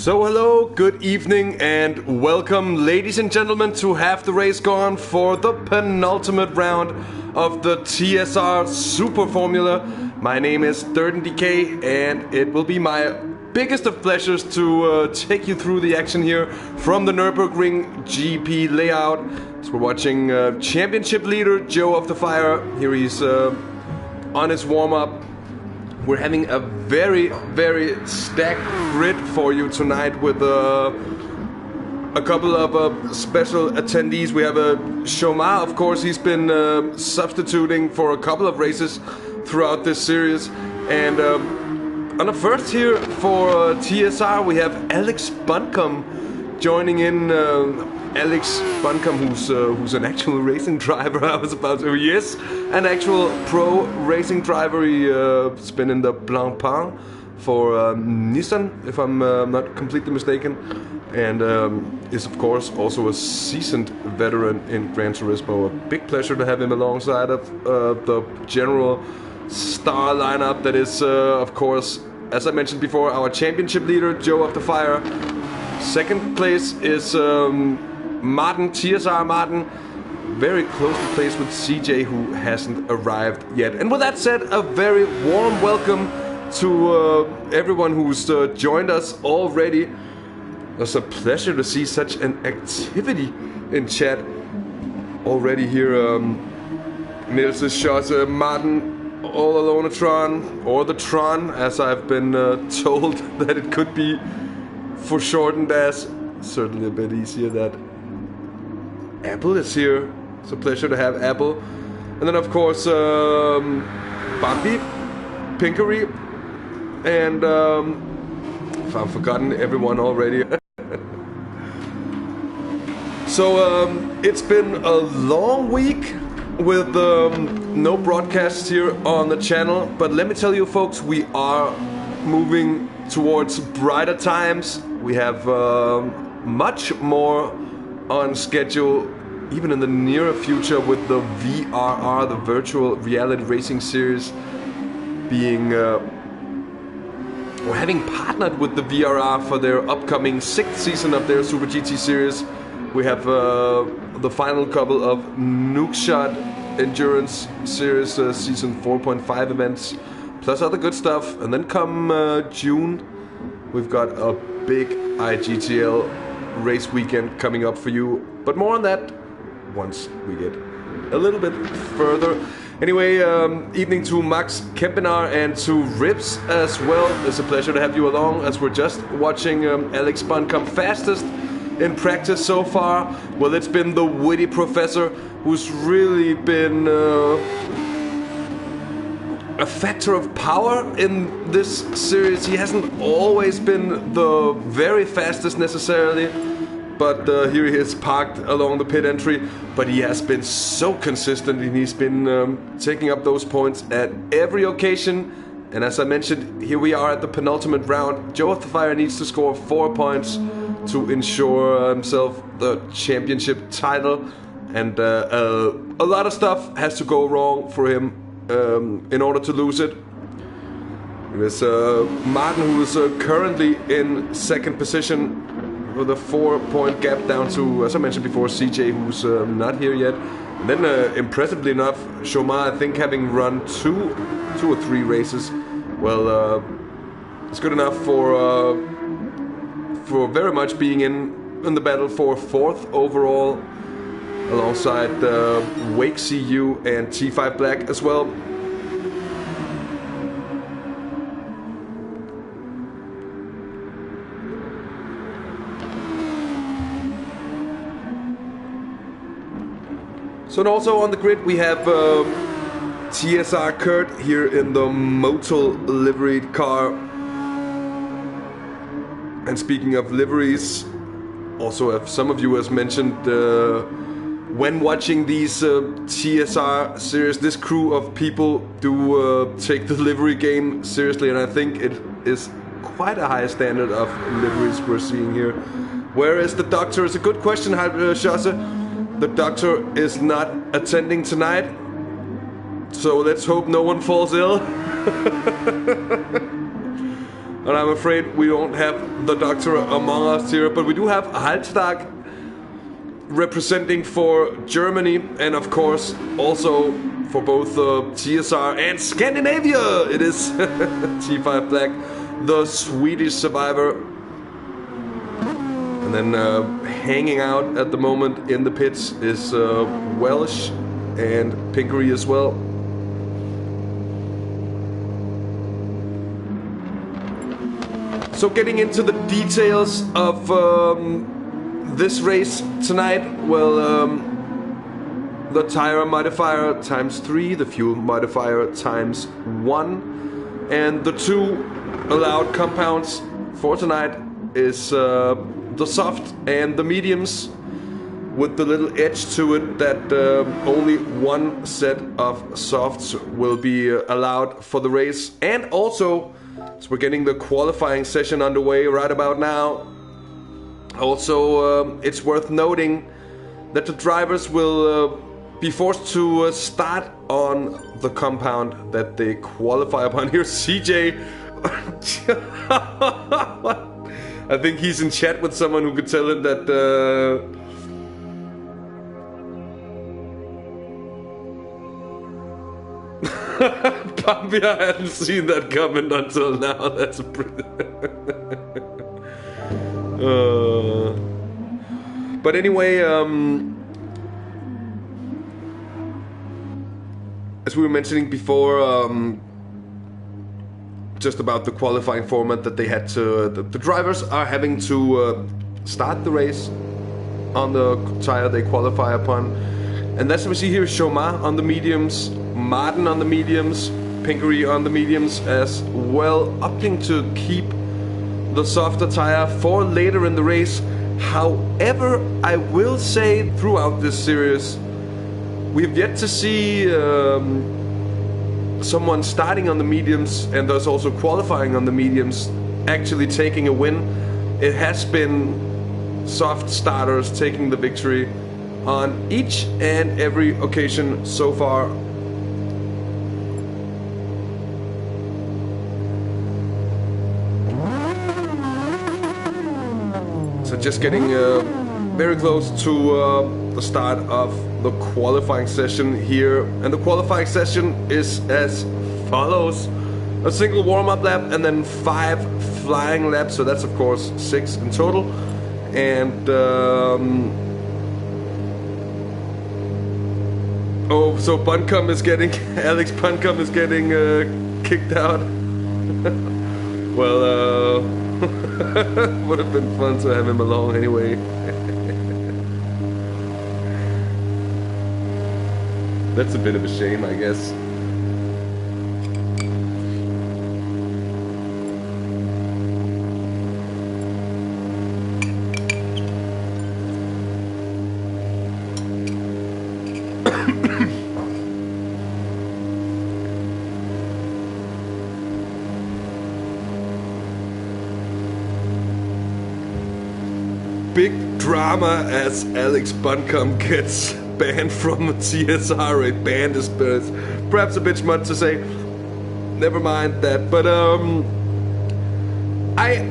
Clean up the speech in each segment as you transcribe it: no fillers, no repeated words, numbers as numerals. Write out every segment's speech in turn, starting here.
So hello, good evening and welcome ladies and gentlemen to Half the Race Gone for the penultimate round of the TSR Super Formula. My name is DirtenDK and it will be my biggest of pleasures to take you through the action here from the Nürburgring GP layout. So we're watching championship leader Joe of the Fire. Here he's on his warm-up. We're having a very, very stacked grid for you tonight with a couple of special attendees. We have Shoma, of course. He's been substituting for a couple of races throughout this series. And on the first here for TSR, we have Alex Buncombe joining in. Alex Buncombe, who's an actual racing driver. I was about to. Yes, an actual pro racing driver. He's been in the Blancpain for Nissan, if I'm not completely mistaken, and is of course also a seasoned veteran in Gran Turismo. A big pleasure to have him alongside of the general star lineup that is, of course, as I mentioned before, our championship leader Joe of the Fire. Second place is Martin, TSR Martin, very closely placed with CJ, who hasn't arrived yet. And with that said, a very warm welcome to everyone who's joined us already. It's a pleasure to see such an activity in chat already here. Nils' shots, Martin all alone a Tron, or the Tron, as I've been told that it could be foreshortened as. Certainly a bit easier that. Apple is here. It's a pleasure to have Apple. And then of course Bambi, Pinkery, and if I've forgotten everyone already. So it's been a long week with no broadcasts here on the channel, but let me tell you folks, we are moving towards brighter times. We have much more on schedule, even in the nearer future, with the VRR, the Virtual Reality Racing Series, being or having partnered with the VRR for their upcoming 6th season of their Super GT series. We have the final couple of Nuke Endurance Series Season 4.5 events, plus other good stuff. And then come June, we've got a big IGTL race weekend coming up for you, but more on that once we get a little bit further. Anyway, evening to Max Kempenaar and to Rips as well. It's a pleasure to have you along as we're just watching Alex Buncombe fastest in practice so far. Well, it's been the witty professor who's really been a factor of power in this series. He hasn't always been the very fastest necessarily, but here he is parked along the pit entry. But he has been so consistent, and he's been taking up those points at every occasion. And as I mentioned, here we are at the penultimate round. Joe of the Fire needs to score 4 points to ensure himself the championship title, and a lot of stuff has to go wrong for him in order to lose it. There's Martin, who is currently in second position with a 4-point gap down to, as I mentioned before, CJ, who's not here yet. And then impressively enough, Shoma, I think, having run two or three races, well, it's good enough for very much being in the battle for 4th overall, alongside Wake CU and T5 Black as well. So, and also on the grid we have TSR Kurt here in the Motul liveried car. And speaking of liveries, also if some of you has mentioned when watching these TSR series, this crew of people do take the livery game seriously, and I think it is quite a high standard of liveries we're seeing here. Where is the doctor? It's a good question, Shasse. The doctor is not attending tonight, so let's hope no one falls ill. And I'm afraid we don't have the doctor among us here, but we do have Halstag representing for Germany, and of course also for both TSR and Scandinavia. It is T5 Black, the Swedish survivor. And then hanging out at the moment in the pits is Welsh and Pinkery as well. So getting into the details of this race tonight, well, the tire modifier times 3, the fuel modifier times 1, and the 2 allowed compounds for tonight is the soft and the mediums, with the little edge to it that only one set of softs will be allowed for the race. And also, as we're getting the qualifying session underway right about now, also it's worth noting that the drivers will be forced to start on the compound that they qualify upon. Here's CJ. I think he's in chat with someone who could tell him that Bambi, I hadn't seen that comment until now. That's but anyway, as we were mentioning before, just about the qualifying format that they had to, the drivers are having to start the race on the tire they qualify upon, and that's what we see here: Chomar on the mediums, Martin on the mediums, Pinkery on the mediums as well, opting to keep the softer tire for later in the race. However, I will say throughout this series, we've yet to see someone starting on the mediums and thus also qualifying on the mediums actually taking a win. It has been soft starters taking the victory on each and every occasion so far. So just getting very close to the start of the qualifying session here, and the qualifying session is as follows: a single warm-up lap and then 5 flying laps, so that's of course 6 in total. And oh, so Buncombe is getting Alex Buncombe is getting kicked out. Well, would have been fun to have him along anyway. That's a bit of a shame, I guess. Big drama as Alex Buncombe gets banned from the TSR. Banned is perhaps a bit much to say. Never mind that. But I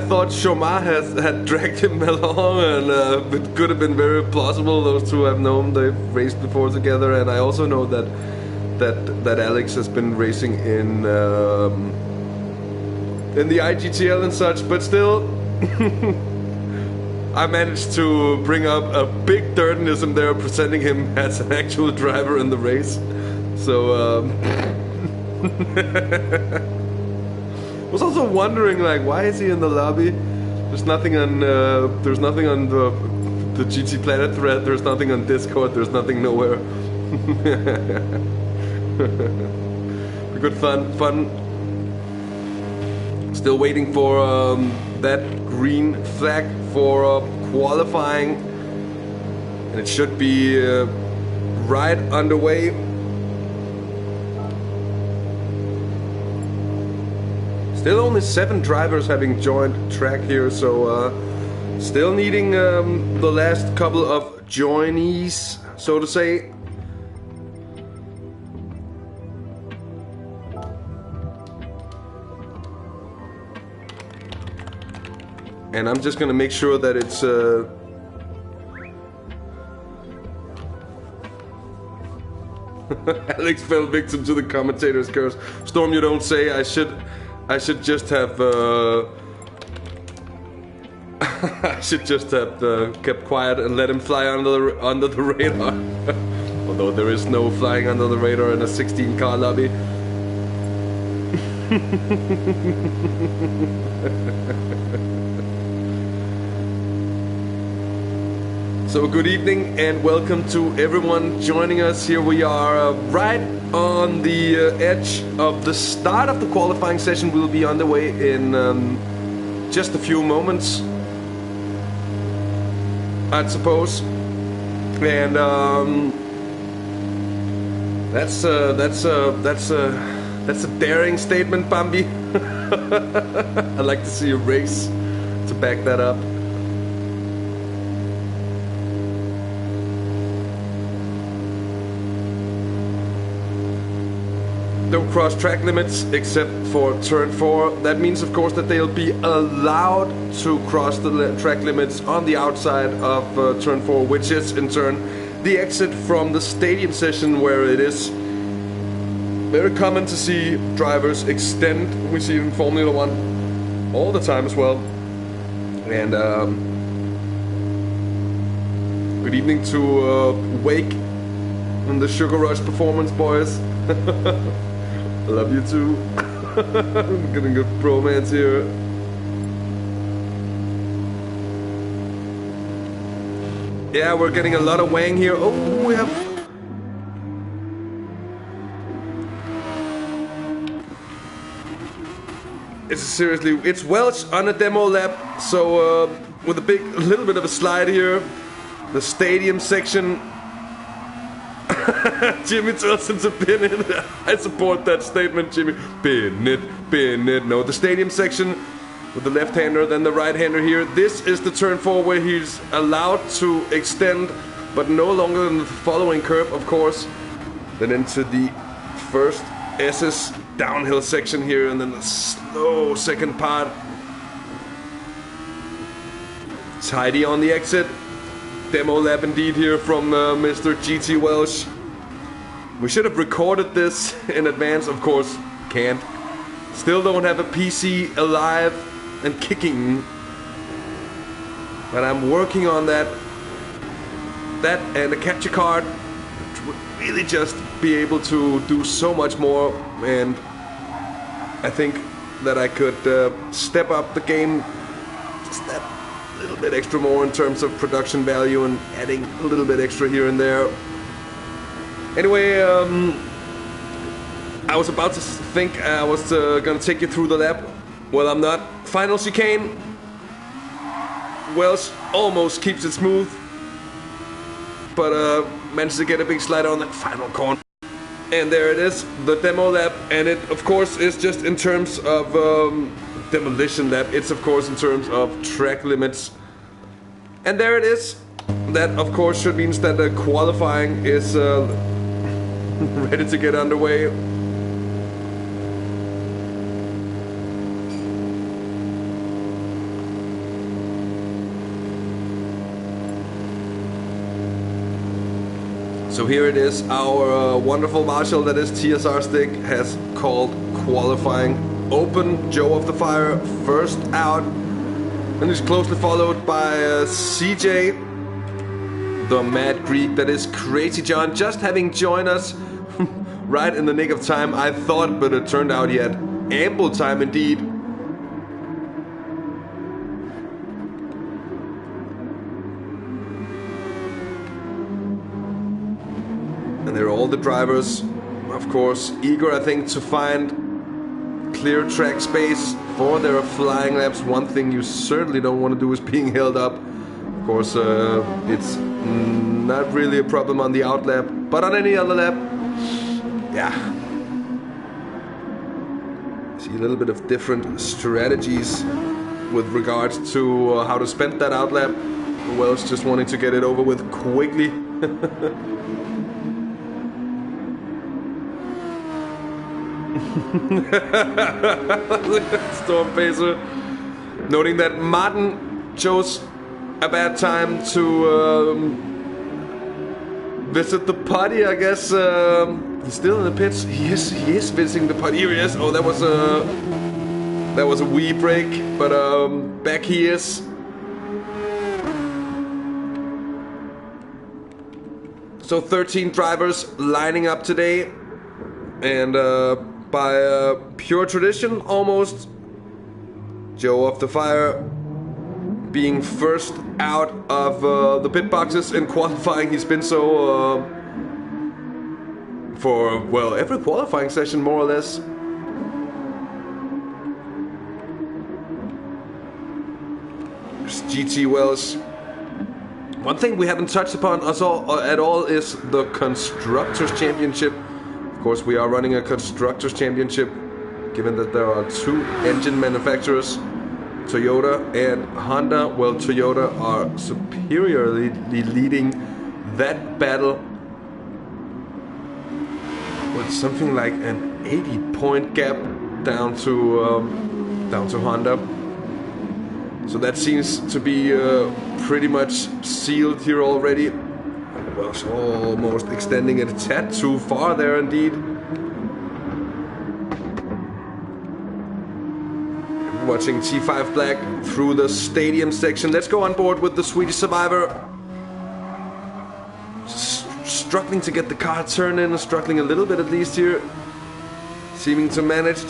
thought Chomar had dragged him along, and it could have been very plausible. Those two I've known, they've raced before together, and I also know that Alex has been racing in the IGTL and such. But still. I managed to bring up a big dirtinism there, presenting him as an actual driver in the race. So, was also wondering, like, why is he in the lobby? There's nothing on the GT Planet thread. There's nothing on Discord. There's nothing nowhere. Good fun. Still waiting for that green flag for qualifying, and it should be right underway. Still only 7 drivers having joined track here, so still needing the last couple of joinees, so to say. And I'm just gonna make sure that it's Alex fell victim to the commentator's curse. Storm, you don't say. I should just have I should just have kept quiet and let him fly under the radar. Although there is no flying under the radar in a 16-car lobby. So good evening and welcome to everyone joining us. Here we are right on the edge of the start of the qualifying session. We'll be underway in just a few moments, I'd suppose. And that's a daring statement, Bambi. I'd like to see a race to back that up. Don't cross track limits except for turn 4. That means, of course, that they'll be allowed to cross the track limits on the outside of turn 4, which is in turn the exit from the stadium session, where it is very common to see drivers extend. We see it in Formula 1 all the time as well. And good evening to Wake and the Sugar Rush Performance boys. I love you too. I'm getting a bromance here. Yeah, we're getting a lot of Wang here. Oh, we have... It's Welch on a demo lap. So with a little bit of a slide here. The stadium section. Jimmy tells him to pin it. I support that statement, Jimmy. Pin it, pin it. No, the stadium section with the left-hander, then the right-hander here. This is the turn 4 where he's allowed to extend, but no longer than the following curve, of course. Then into the first SS downhill section here, and then the slow second part. Tidy on the exit. Demo lap indeed here from Mr. GT Welsh. We should have recorded this in advance, of course, can't. Still don't have a PC alive and kicking. But I'm working on that. That and a capture card to really just be able to do so much more. And I think that I could step up the game just that little bit extra more in terms of production value and adding a little bit extra here and there. Anyway, I was about to think I was gonna take you through the lap. Well, I'm not. Final chicane. Welsh almost keeps it smooth, but managed to get a big slider on that final corner. And there it is, the demo lap, and it of course is just in terms of demolition lap. It's of course in terms of track limits. And there it is. That of course should means that the qualifying is ready to get underway. So here it is, our wonderful marshal that is TSR Stick has called qualifying open. Joe of the Fire first out, and he's closely followed by CJ, the Mad Greek that is Crazy John, just having joined us right in the nick of time, I thought, but it turned out he had ample time indeed. And there are all the drivers, of course, eager, I think, to find clear track space for their flying laps. One thing you certainly don't want to do is being held up. Of course, it's not really a problem on the out lap, but on any other lap, yeah. See a little bit of different strategies with regards to how to spend that out lap. Welsh just wanting to get it over with quickly. Storm Pacer noting that Martin chose a bad time to visit the potty, I guess. He's still in the pits. He is visiting the potty. Here he is. Oh, that was a wee break, but back he is. So 13 drivers lining up today, and by pure tradition, almost, Joe of the Fire being first out of the pit boxes in qualifying. He's been so for, well, every qualifying session, more or less. There's GT Wells. One thing we haven't touched upon at all is the Constructors' Championship. Of course, we are running a Constructors' Championship, given that there are two engine manufacturers, Toyota and Honda. Well, Toyota are superiorly leading that battle with something like an 80-point gap down to Honda. So that seems to be pretty much sealed here already. Well, it's almost extending it a tad too far there indeed. Watching T5 Black through the stadium section. Let's go on board with the Swedish Survivor. Struggling to get the car turned in, struggling a little bit at least here. Seeming to manage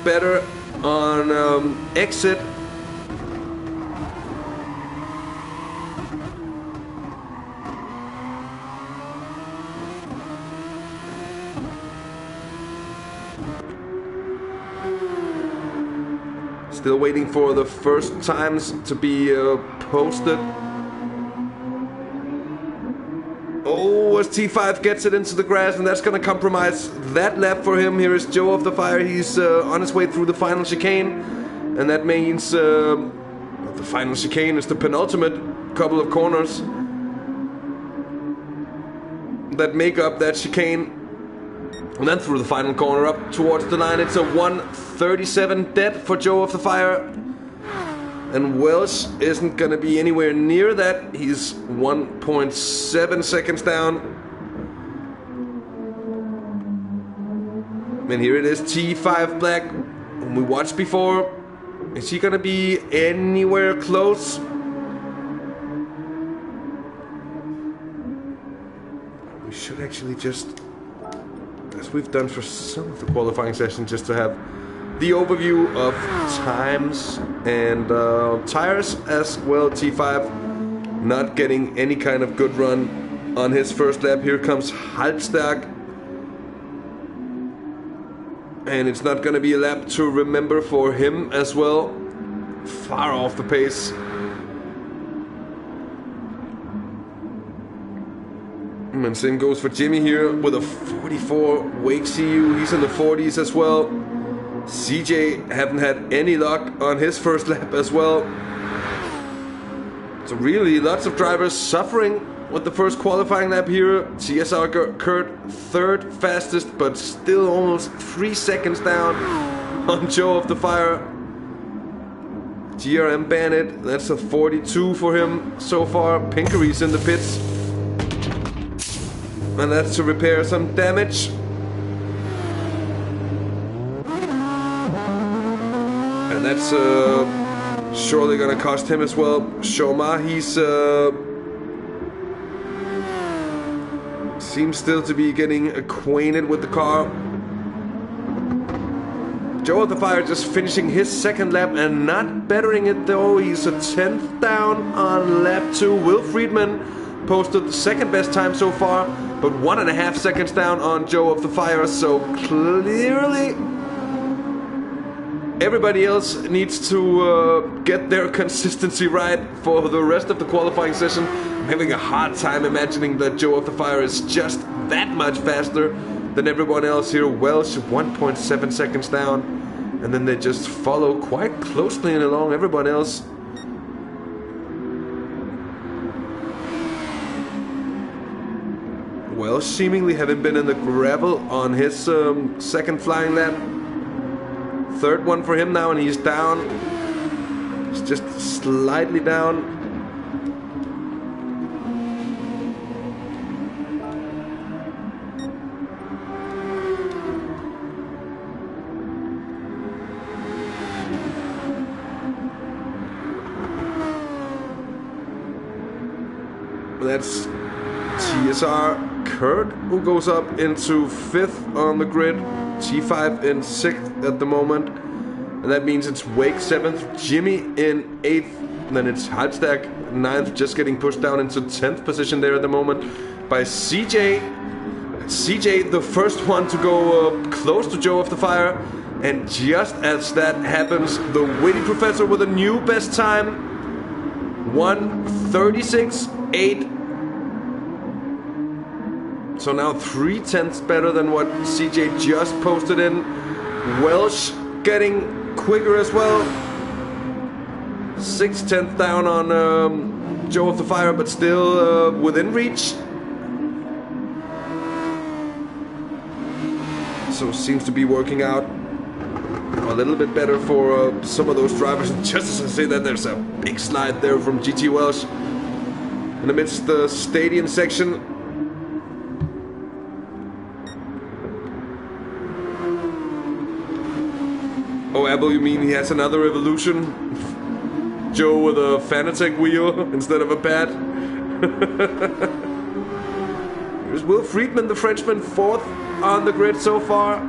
better on exit. Still waiting for the first times to be posted. Oh, as T5 gets it into the grass, and that's going to compromise that lap for him. Here is Joe of the Fire. He's on his way through the final chicane, and that means the final chicane is the penultimate couple of corners that make up that chicane. And then through the final corner up towards the line, it's a 1:37 dead for Joe of the Fire. And Welsh isn't going to be anywhere near that. He's 1.7 seconds down. And here it is, T5 Black, whom we watched before. Is he going to be anywhere close? We should actually just, as we've done for some of the qualifying sessions, just to have the overview of times and tires as well. T5 not getting any kind of good run on his first lap. Here comes Halbstag, and it's not going to be a lap to remember for him as well. Far off the pace. And same goes for Jimmy here with a 44 Wake CU. He's in the 40s as well. CJ haven't had any luck on his first lap as well. So really lots of drivers suffering with the first qualifying lap here. TSR Kurt third fastest, but still almost 3 seconds down on Joe of the Fire. GRM Bandit, that's a 42 for him so far. Pinkery's in the pits, and that's to repair some damage. And that's surely gonna cost him as well. Shoma, he's seems still to be getting acquainted with the car. Joe of the Fire just finishing his second lap and not bettering it though. He's a 10th down on lap 2. Will Friedman posted the second best time so far, but 1.5 seconds down on Joe of the Fire. So clearly everybody else needs to get their consistency right for the rest of the qualifying session. I'm having a hard time imagining that Joe of the Fire is just that much faster than everyone else here. Welsh 1.7 seconds down, and then they just follow quite closely and along everyone else. Welsh seemingly having been in the gravel on his second flying lap. Third one for him now, and he's down. just slightly down. That's TSR Kurt, who goes up into 5th on the grid, T5 in 6th at the moment, and that means it's Wake 7th, Jimmy in 8th, and then it's Halbstack 9th, just getting pushed down into 10th position there at the moment by CJ. CJ, the first one to go close to Joe of the Fire, and just as that happens, the witty professor with a new best time, 1:36.8. So now 3/10 better than what CJ just posted in. Welsh getting quicker as well. 6/10 down on Joe of the Fire, but still within reach. So seems to be working out a little bit better for some of those drivers. Just as I say that, there's a big slide there from GT Welsh in the midst of the stadium section. Oh, Abel, you mean he has another evolution? Joe with a Fanatec wheel instead of a pad? There's Will Friedman, the Frenchman, 4th on the grid so far.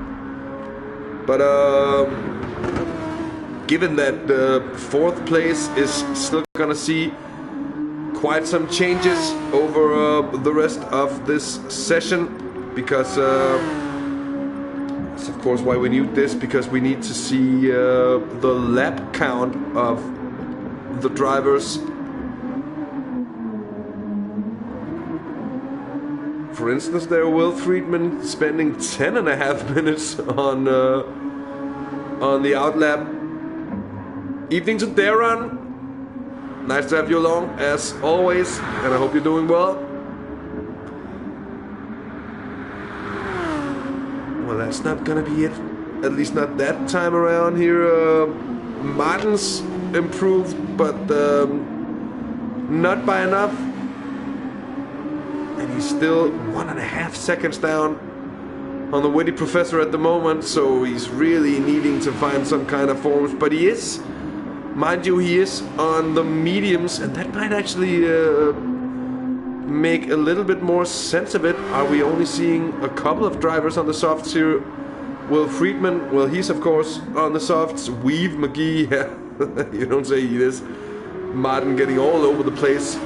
But given that 4th place is still gonna see quite some changes over the rest of this session, because that's of course why we need this, because we need to see the lap count of the drivers. For instance, there Will Friedman spending 10.5 minutes on the outlap. Evening to Darren. Nice to have you along as always, and I hope you're doing well. Well, that's not gonna be it. At least not that time around here. Martin's improved, but not by enough. And he's still 1.5 seconds down on the witty professor at the moment, so he's really needing to find some kind of forms. But he is, mind you, he is on the mediums, and that might actually make a little bit more sense of it. Are we only seeing a couple of drivers on the softs here? Will Friedman, well, he's of course on the softs. Weave, McGee, yeah, you don't say he is. Martin getting all over the place,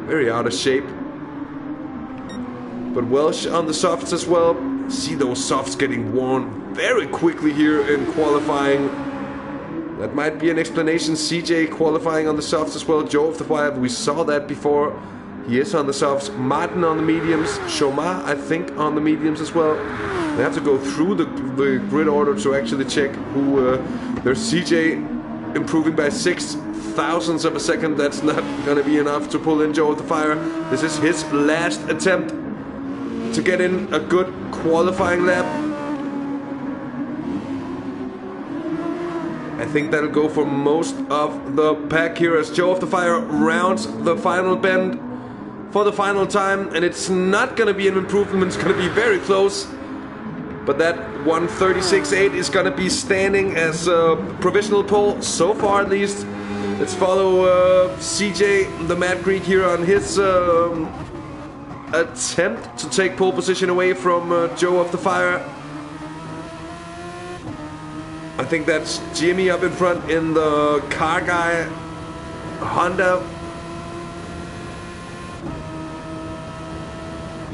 very out of shape. But Welsh on the softs as well. See those softs getting worn very quickly here in qualifying. That might be an explanation. CJ qualifying on the softs as well. Joe of the Fire, we saw that before. He is on the softs. Martin on the mediums. Shomar, I think, on the mediums as well. We have to go through the grid order to actually check who. There's CJ improving by 0.006 of a second. That's not going to be enough to pull in Joe of the Fire. This is his last attempt to get in a good qualifying lap. I think that'll go for most of the pack here as Joe of the Fire rounds the final bend for the final time, and it's not going to be an improvement, it's going to be very close, but that 1:36.8 is going to be standing as a provisional pole so far at least. Let's follow CJ the Mad Greek here on his attempt to take pole position away from Joe of the Fire. I think that's Jimmy up in front in the car guy Honda.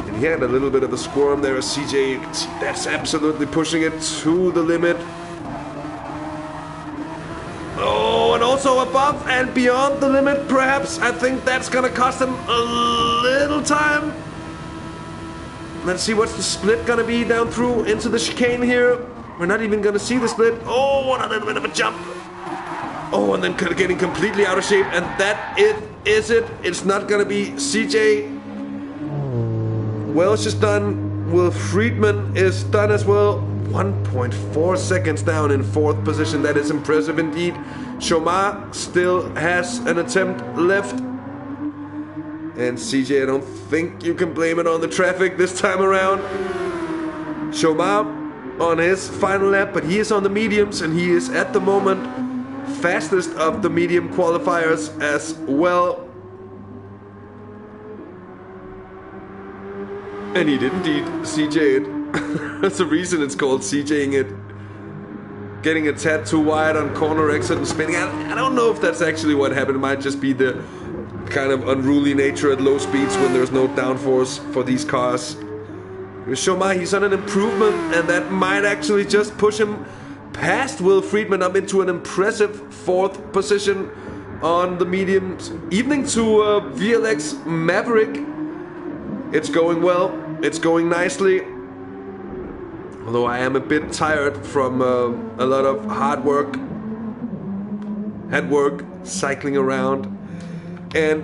And he had a little bit of a squirm there as CJ. That's absolutely pushing it to the limit. Oh, and also above and beyond the limit, perhaps. I think that's gonna cost him a little time. Let's see what's the split gonna be down through into the chicane here. We're not even gonna see the split. Oh, and a little bit of a jump. Oh, and then getting completely out of shape, and that is it. It's not gonna be CJ. Welsh is done. Will Friedman is done as well. 1.4 seconds down in 4th position. That is impressive indeed. Chomar still has an attempt left. And CJ, I don't think you can blame it on the traffic this time around. Chomar on his final lap, but he is on the mediums and he is at the moment fastest of the medium qualifiers as well. And he did indeed CJ it. That's the reason it's called CJing it. Getting a tad too wide on corner exit and spinning. I don't know if that's actually what happened. It might just be the kind of unruly nature at low speeds when there's no downforce for these cars. With Chomar, he's on an improvement, and that might actually just push him past Will Friedman up into an impressive 4th position on the mediums. Evening to VLX Maverick. It's going well. It's going nicely. Although I am a bit tired from a lot of hard work, head work, cycling around. And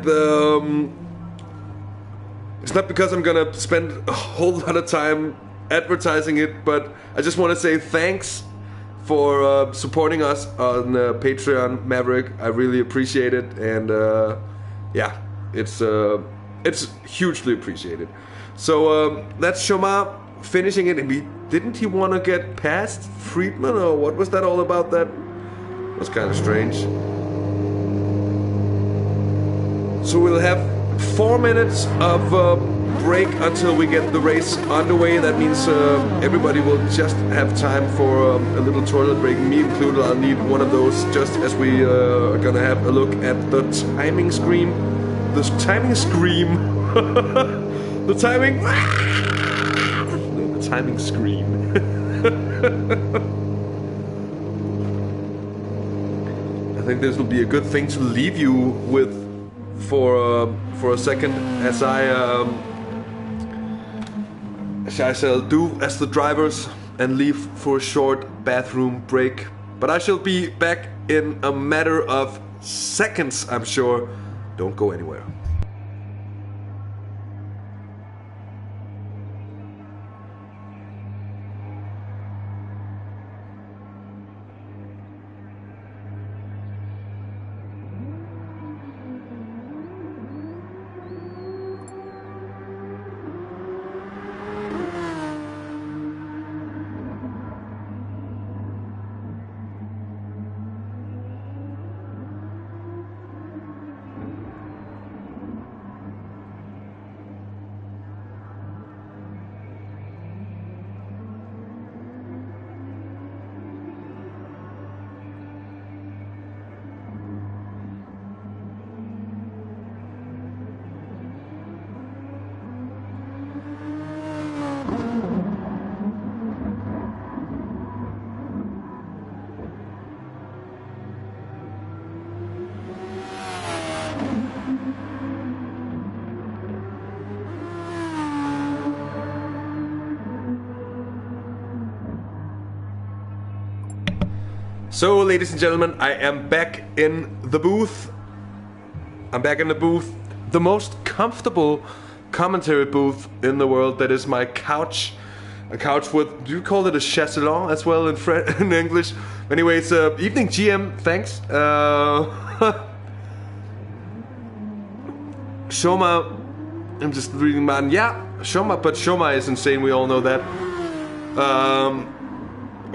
it's not because I'm gonna spend a whole lot of time advertising it, but I just want to say thanks for supporting us on Patreon, Maverick. I really appreciate it, and yeah, it's hugely appreciated. So that's Chomar finishing it, and didn't he want to get past Friedman, or what was that all about? That was kind of strange. So we'll have 4 minutes of break until we get the race underway. That means everybody will just have time for a little toilet break, me included. I'll need one of those just as we are gonna have a look at the timing screen. The timing scream. The timing. The timing screen. I think this will be a good thing to leave you with for a second, as I shall do as the drivers and leave for a short bathroom break. But I shall be back in a matter of seconds, I'm sure. Don't go anywhere. So, ladies and gentlemen, I am back in the booth. I'm back in the booth. The most comfortable commentary booth in the world. That is my couch. A couch with, do you call it a chaiselon as well in in English? Anyways, evening GM, thanks. Chomar, I'm just reading man. Yeah, Chomar, but Chomar is insane, we all know that.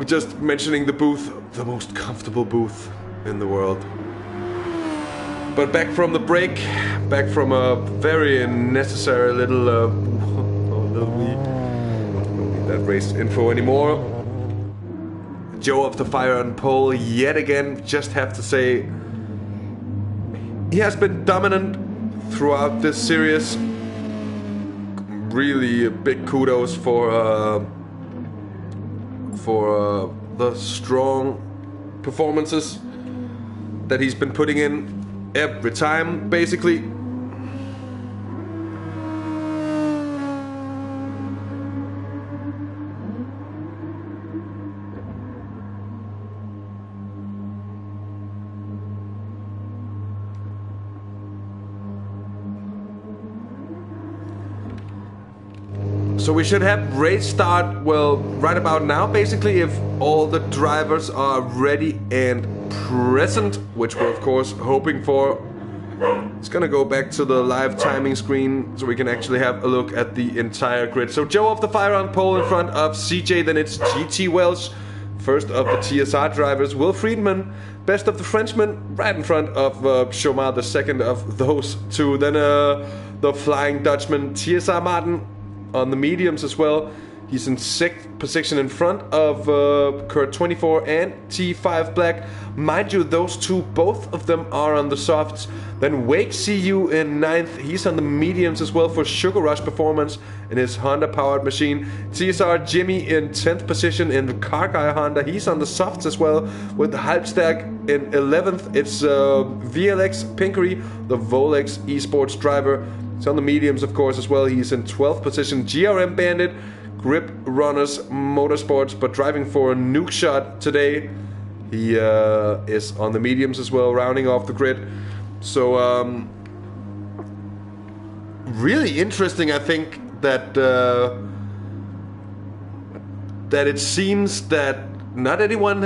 Just mentioning the booth, the most comfortable booth in the world. But back from the break, back from a very necessary little don't need that race info anymore. Joe of the Fire and Pole yet again. Just have to say, he has been dominant throughout this series. Really big kudos for the strong performances that he's been putting in every time, basically. So we should have race start, well, right about now, basically, if all the drivers are ready and present, which we're of course hoping for. It's gonna go back to the live timing screen so we can actually have a look at the entire grid. So Joe of the Fire on pole in front of CJ, then it's GT Welsh, first of the TSR drivers, Will Friedman, best of the Frenchmen, right in front of Chomar, the second of those two. Then the Flying Dutchman, TSR Martin, on the mediums as well. He's in 6th position in front of Kurt 24 and T5 Black. Mind you, those two, both of them are on the softs. Then Wake CU in 9th. He's on the mediums as well for Sugar Rush Performance in his Honda-powered machine. TSR Jimmy in 10th position in the Car Guy Honda. He's on the softs as well with the Halbstag in 11th. It's VLX Pinkery, the Volex esports driver. He's on the mediums, of course, as well. He's in 12th position. GRM Bandit, Grip Runners Motorsports, but driving for Nuke Shot today. He is on the mediums as well, rounding off the grid. So, really interesting, I think, that that it seems that not everyone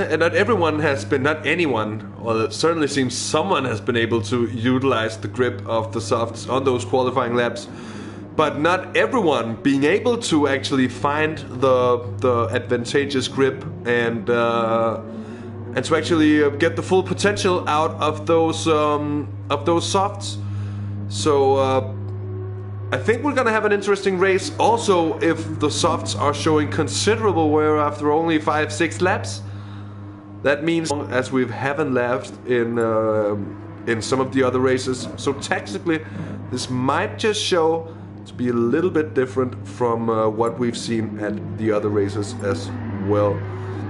has been, not anyone, or it certainly seems someone has been able to utilize the grip of the softs on those qualifying laps, but not everyone being able to actually find the advantageous grip and to actually get the full potential out of those softs. So I think we're gonna have an interesting race. Also, if the softs are showing considerable wear after only 5-6 laps, that means as we haven't lapped in some of the other races. So technically, this might just show to be a little bit different from what we've seen at the other races as well.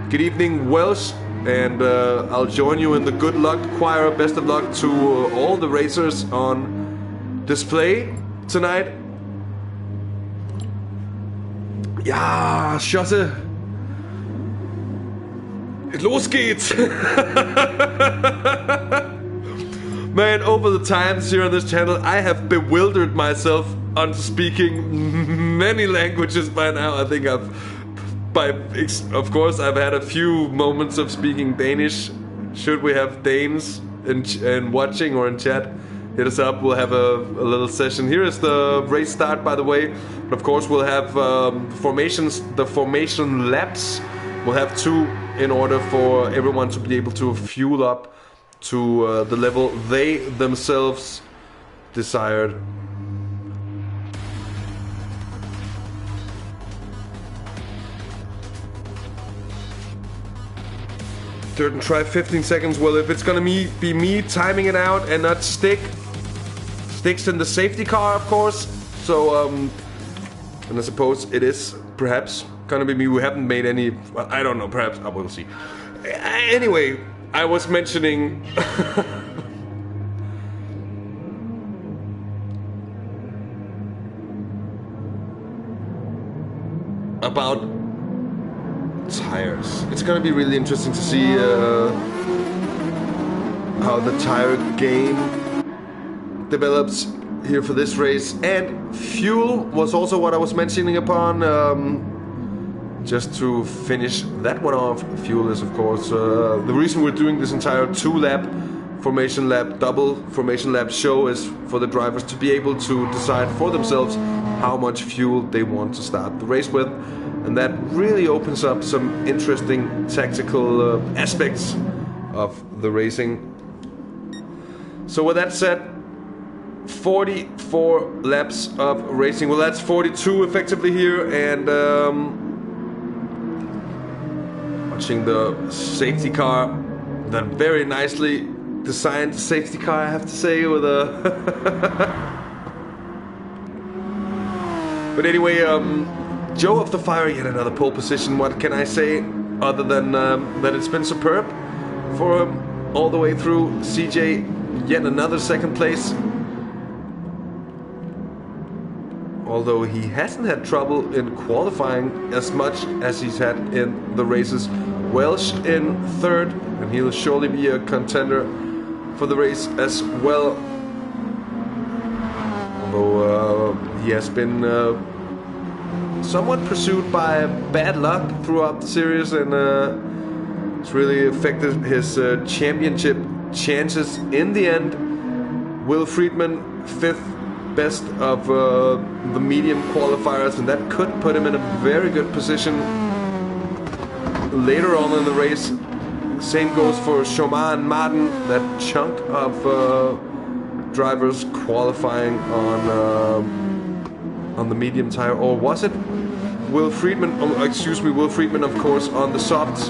Good evening, Welsh, and I'll join you in the good luck choir. Best of luck to all the racers on display tonight. Ja, Schosse. Los geht's. Man, over the times here on this channel, I have bewildered myself on speaking many languages by now. I think of course, I've had a few moments of speaking Danish. Should we have Danes in watching or in chat, hit us up. We'll have a little session. Here is the race start, by the way. But of course, we'll have the formation laps. We'll have 2 in order for everyone to be able to fuel up to the level they themselves desired. Dirt and try 15 seconds. Well, if it's gonna be me timing it out and not Sticks in the safety car, of course. So, and I suppose it is perhaps gonna be me. We haven't made any. Well, I don't know. Perhaps I will see. Anyway, I was mentioning about tires. It's gonna be really interesting to see how the tire game develops here for this race. And fuel was also what I was mentioning upon. Just to finish that one off, fuel is of course the reason we're doing this entire 2-lap formation lap, double formation lap show is for the drivers to be able to decide for themselves how much fuel they want to start the race with. And that really opens up some interesting tactical aspects of the racing. So with that said, 44 laps of racing. Well, that's 42 effectively here, and watching the safety car, that very nicely designed safety car, I have to say, with a but anyway, Joe of the Fire, yet another pole position. What can I say other than that it's been superb for him all the way through. CJ, yet another second place. Although he hasn't had trouble in qualifying as much as he's had in the races. Welsh in 3rd, and he'll surely be a contender for the race as well. Although he has been somewhat pursued by bad luck throughout the series, and it's really affected his championship chances in the end. Will Friedman, 5th best of the medium qualifiers, and that could put him in a very good position later on in the race. Same goes for Chomar and Martin, that chunk of drivers qualifying on the medium tire. Or was it Will Friedman? Oh, excuse me, Will Friedman, of course, on the softs,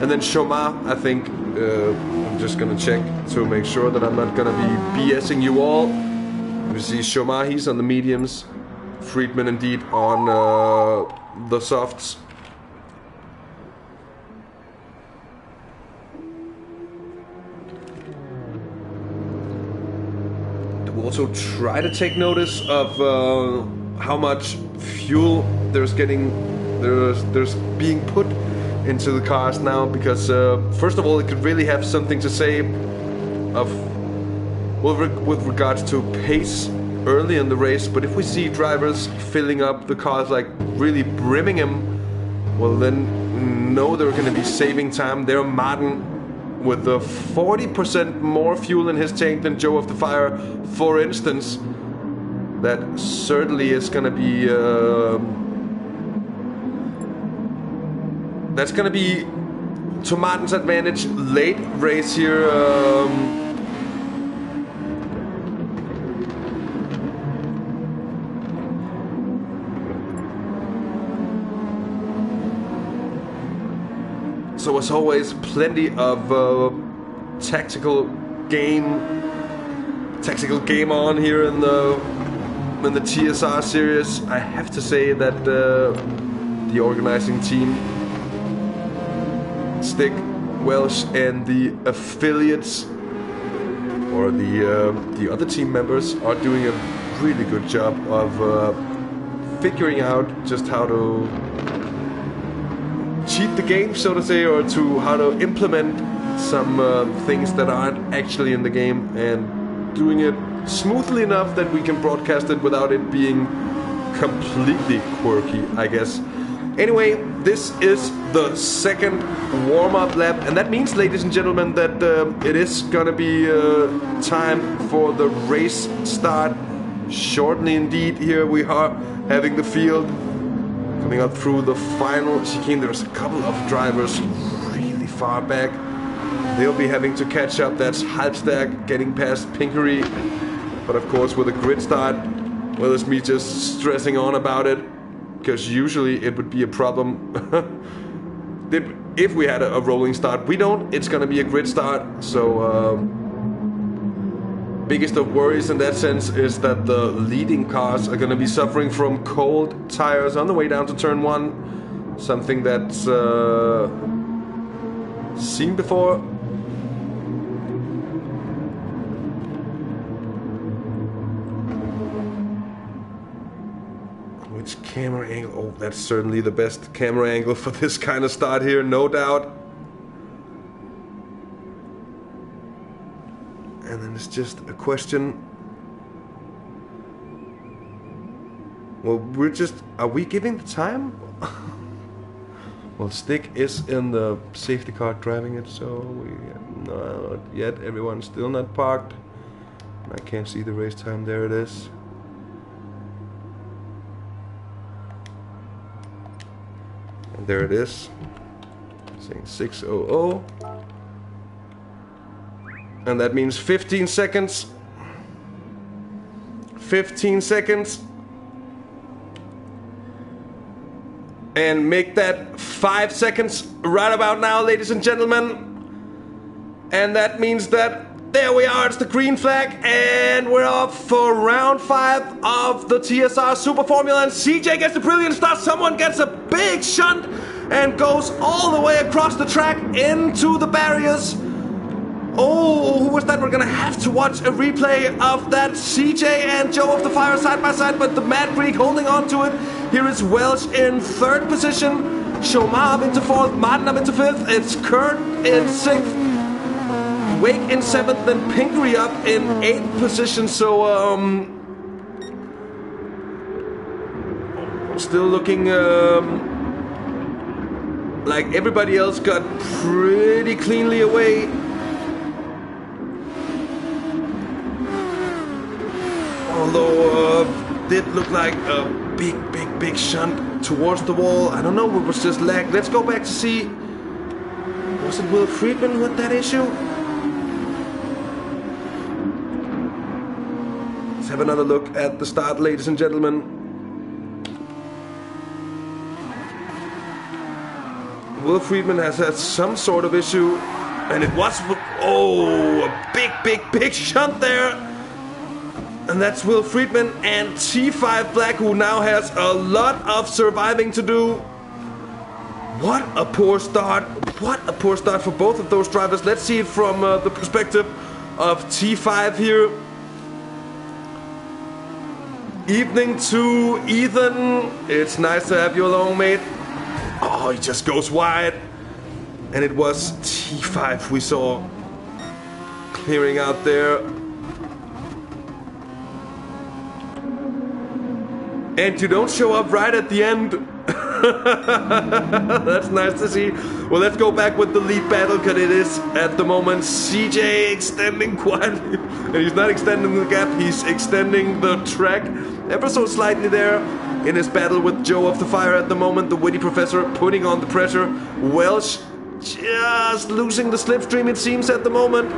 and then Chomar, I think. I'm just gonna check to make sure that I'm not gonna be BSing you all. You see Chomar, he's on the mediums. Friedman indeed on the softs. We'll also try to take notice of how much fuel there's being put into the cars now, because first of all, it could really have something to say of with regards to pace early in the race. But if we see drivers filling up the cars, like really brimming them, well then no, they're going to be saving time. There, Martin with the 40% more fuel in his tank than Joe of the Fire, for instance. That certainly is going to be that's going to be to Martin's advantage late race here. So as always, plenty of tactical game on here in the TSR series. I have to say that the organizing team, Stick, Welsh, and the affiliates or the other team members are doing a really good job of figuring out just how to cheat the game, so to say, or to how to implement some things that aren't actually in the game, and doing it smoothly enough that we can broadcast it without it being completely quirky, I guess. Anyway, this is the second warm-up lap, and that means, ladies and gentlemen, that it is gonna be time for the race start shortly indeed. Here we are having the field coming up through the final chicane. There's a couple of drivers really far back. They'll be having to catch up. That's Halbstag getting past Pinkery. But of course, with a grid start, well, it's me just stressing on about it, because usually it would be a problem if we had a rolling start. We don't. It's going to be a grid start. So biggest of worries in that sense is that the leading cars are going to be suffering from cold tires on the way down to turn 1. Something that's seen before. Which camera angle? Oh, that's certainly the best camera angle for this kind of start here, no doubt. And then it's just a question. Well, are we giving the time? Well, Stick is in the safety car driving it, so not yet. Everyone's still not parked. I can't see the race time. There it is. And there it is, saying 6:00. And that means 15 seconds. 15 seconds. And make that 5 seconds right about now, ladies and gentlemen. And that means that there we are, it's the green flag, and we're off for round 5 of the TSR Super Formula, and CJ gets the brilliant start. Someone gets a big shunt and goes all the way across the track into the barriers. Oh, who was that? We're gonna have to watch a replay of that. CJ and Joe of the Fire side by side, but the Mad Greek holding on to it. Here is Welsh in 3rd position, Chomar up into 4th, Martin up into 5th, it's Kurt in 6th, Wake in 7th, then Pinkery up in 8th position. So Still looking like everybody else got pretty cleanly away. Although did look like a big shunt towards the wall. I don't know, it was just lag. Let's go back to see. Was it Will Friedman who had that issue? Let's have another look at the start, ladies and gentlemen. Will Friedman has had some sort of issue, and it was, oh, a big shunt there. And that's Will Friedman and T5 Black, who now has a lot of surviving to do. What a poor start. What a poor start for both of those drivers. Let's see it from the perspective of T5 here. Evening to Ethan. It's nice to have you along, mate. Oh, he just goes wide. And it was T5 we saw clearing out there. And you don't show up right at the end. That's nice to see. Well, let's go back with the lead battle, because it is at the moment CJ extending quietly. And he's not extending the gap, he's extending the track ever so slightly there in his battle with Joe of the Fire at the moment. The witty professor putting on the pressure. Welsh just losing the slipstream, it seems, at the moment.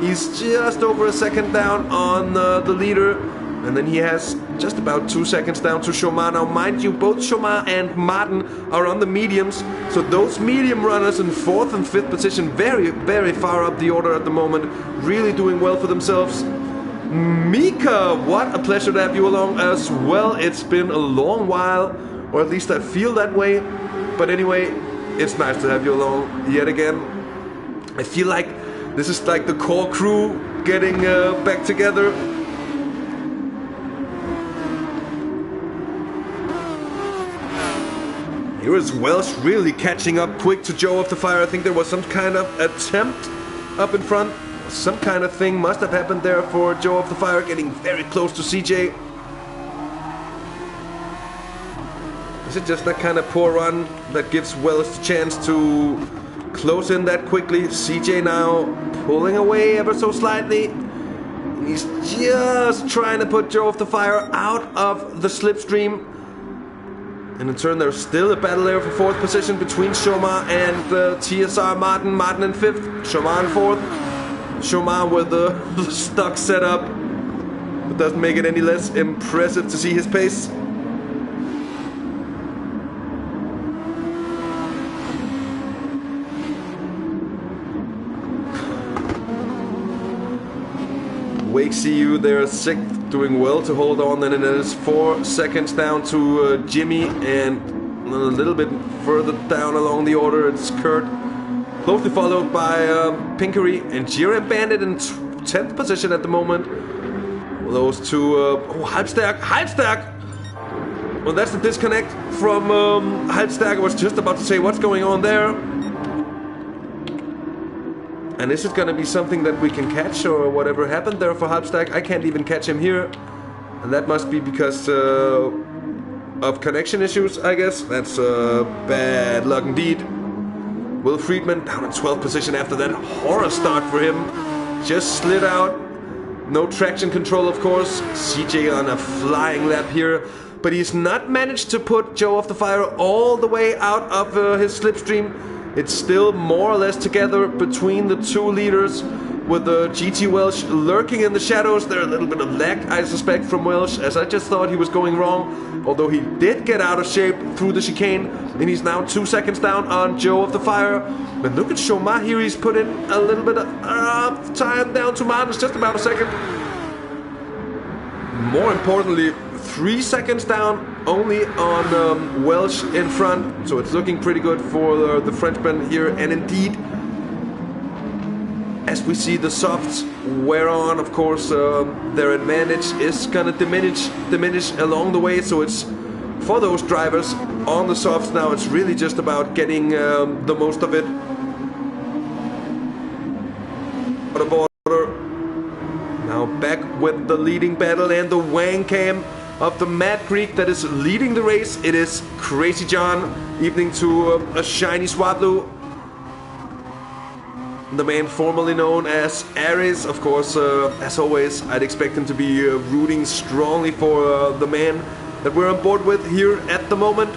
He's just over a second down on the leader. And then he has just about 2 seconds down to Chomar. Now, mind you, both Chomar and Martin are on the mediums. So those medium runners in 4th and 5th position, very far up the order at the moment. Really doing well for themselves. Mika, what a pleasure to have you along as well. It's been a long while, or at least I feel that way. But anyway, it's nice to have you along yet again. I feel like this is like the core crew getting back together. Here is Welsh really catching up quick to Joe of the Fire. I think there was some kind of attempt up in front. Some kind of thing must have happened there for Joe of the Fire, getting very close to CJ. Is it just that kind of poor run that gives Welsh the chance to close in that quickly? CJ now pulling away ever so slightly. And he's just trying to put Joe of the Fire out of the slipstream. And in turn, there's still a battle there for 4th position between Chomar and TSR Martin. Martin in 5th, Chomar in 4th. Chomar with the stuck setup. It doesn't make it any less impressive to see his pace. Wake CU there, 6th, doing well to hold on. Then it is 4 seconds down to Jimmy, and a little bit further down along the order, it's Kurt. Closely followed by Pinkery and Jiren Bandit in 10th position at the moment. Those two, Halbstag! Well, that's the disconnect from Halbstag. I was just about to say, what's going on there? And is it going to be something that we can catch, or whatever happened there for Halbstag? I can't even catch him here. And that must be because of connection issues, I guess. That's bad luck indeed. Will Friedman down in 12th position after that horror start for him. Just slid out. No traction control, of course. CJ on a flying lap here. But he's not managed to put Joe of the Fire all the way out of his slipstream. It's still more or less together between the two leaders, with GT Welsh lurking in the shadows. There's a little bit of lag, I suspect, from Welsh, as I just thought he was going wrong. Although he did get out of shape through the chicane, and he's now 2 seconds down on Joe of the Fire. But look at Chomar here, he's put in a little bit of time down to Martin's, just about a second. More importantly, 3 seconds down only on Welsh in front, so it's looking pretty good for the Frenchman here. And indeed, as we see the softs wear on, of course, their advantage is gonna diminish along the way. So it's for those drivers on the softs now, it's really just about getting the most of it out of order. Now back with the leading battle, and the Wang Cam of the Mad Greek that is leading the race. It is Crazy John, evening to a shiny Swablu. The man formerly known as Ares. Of course, as always, I'd expect him to be rooting strongly for the man that we're on board with here at the moment.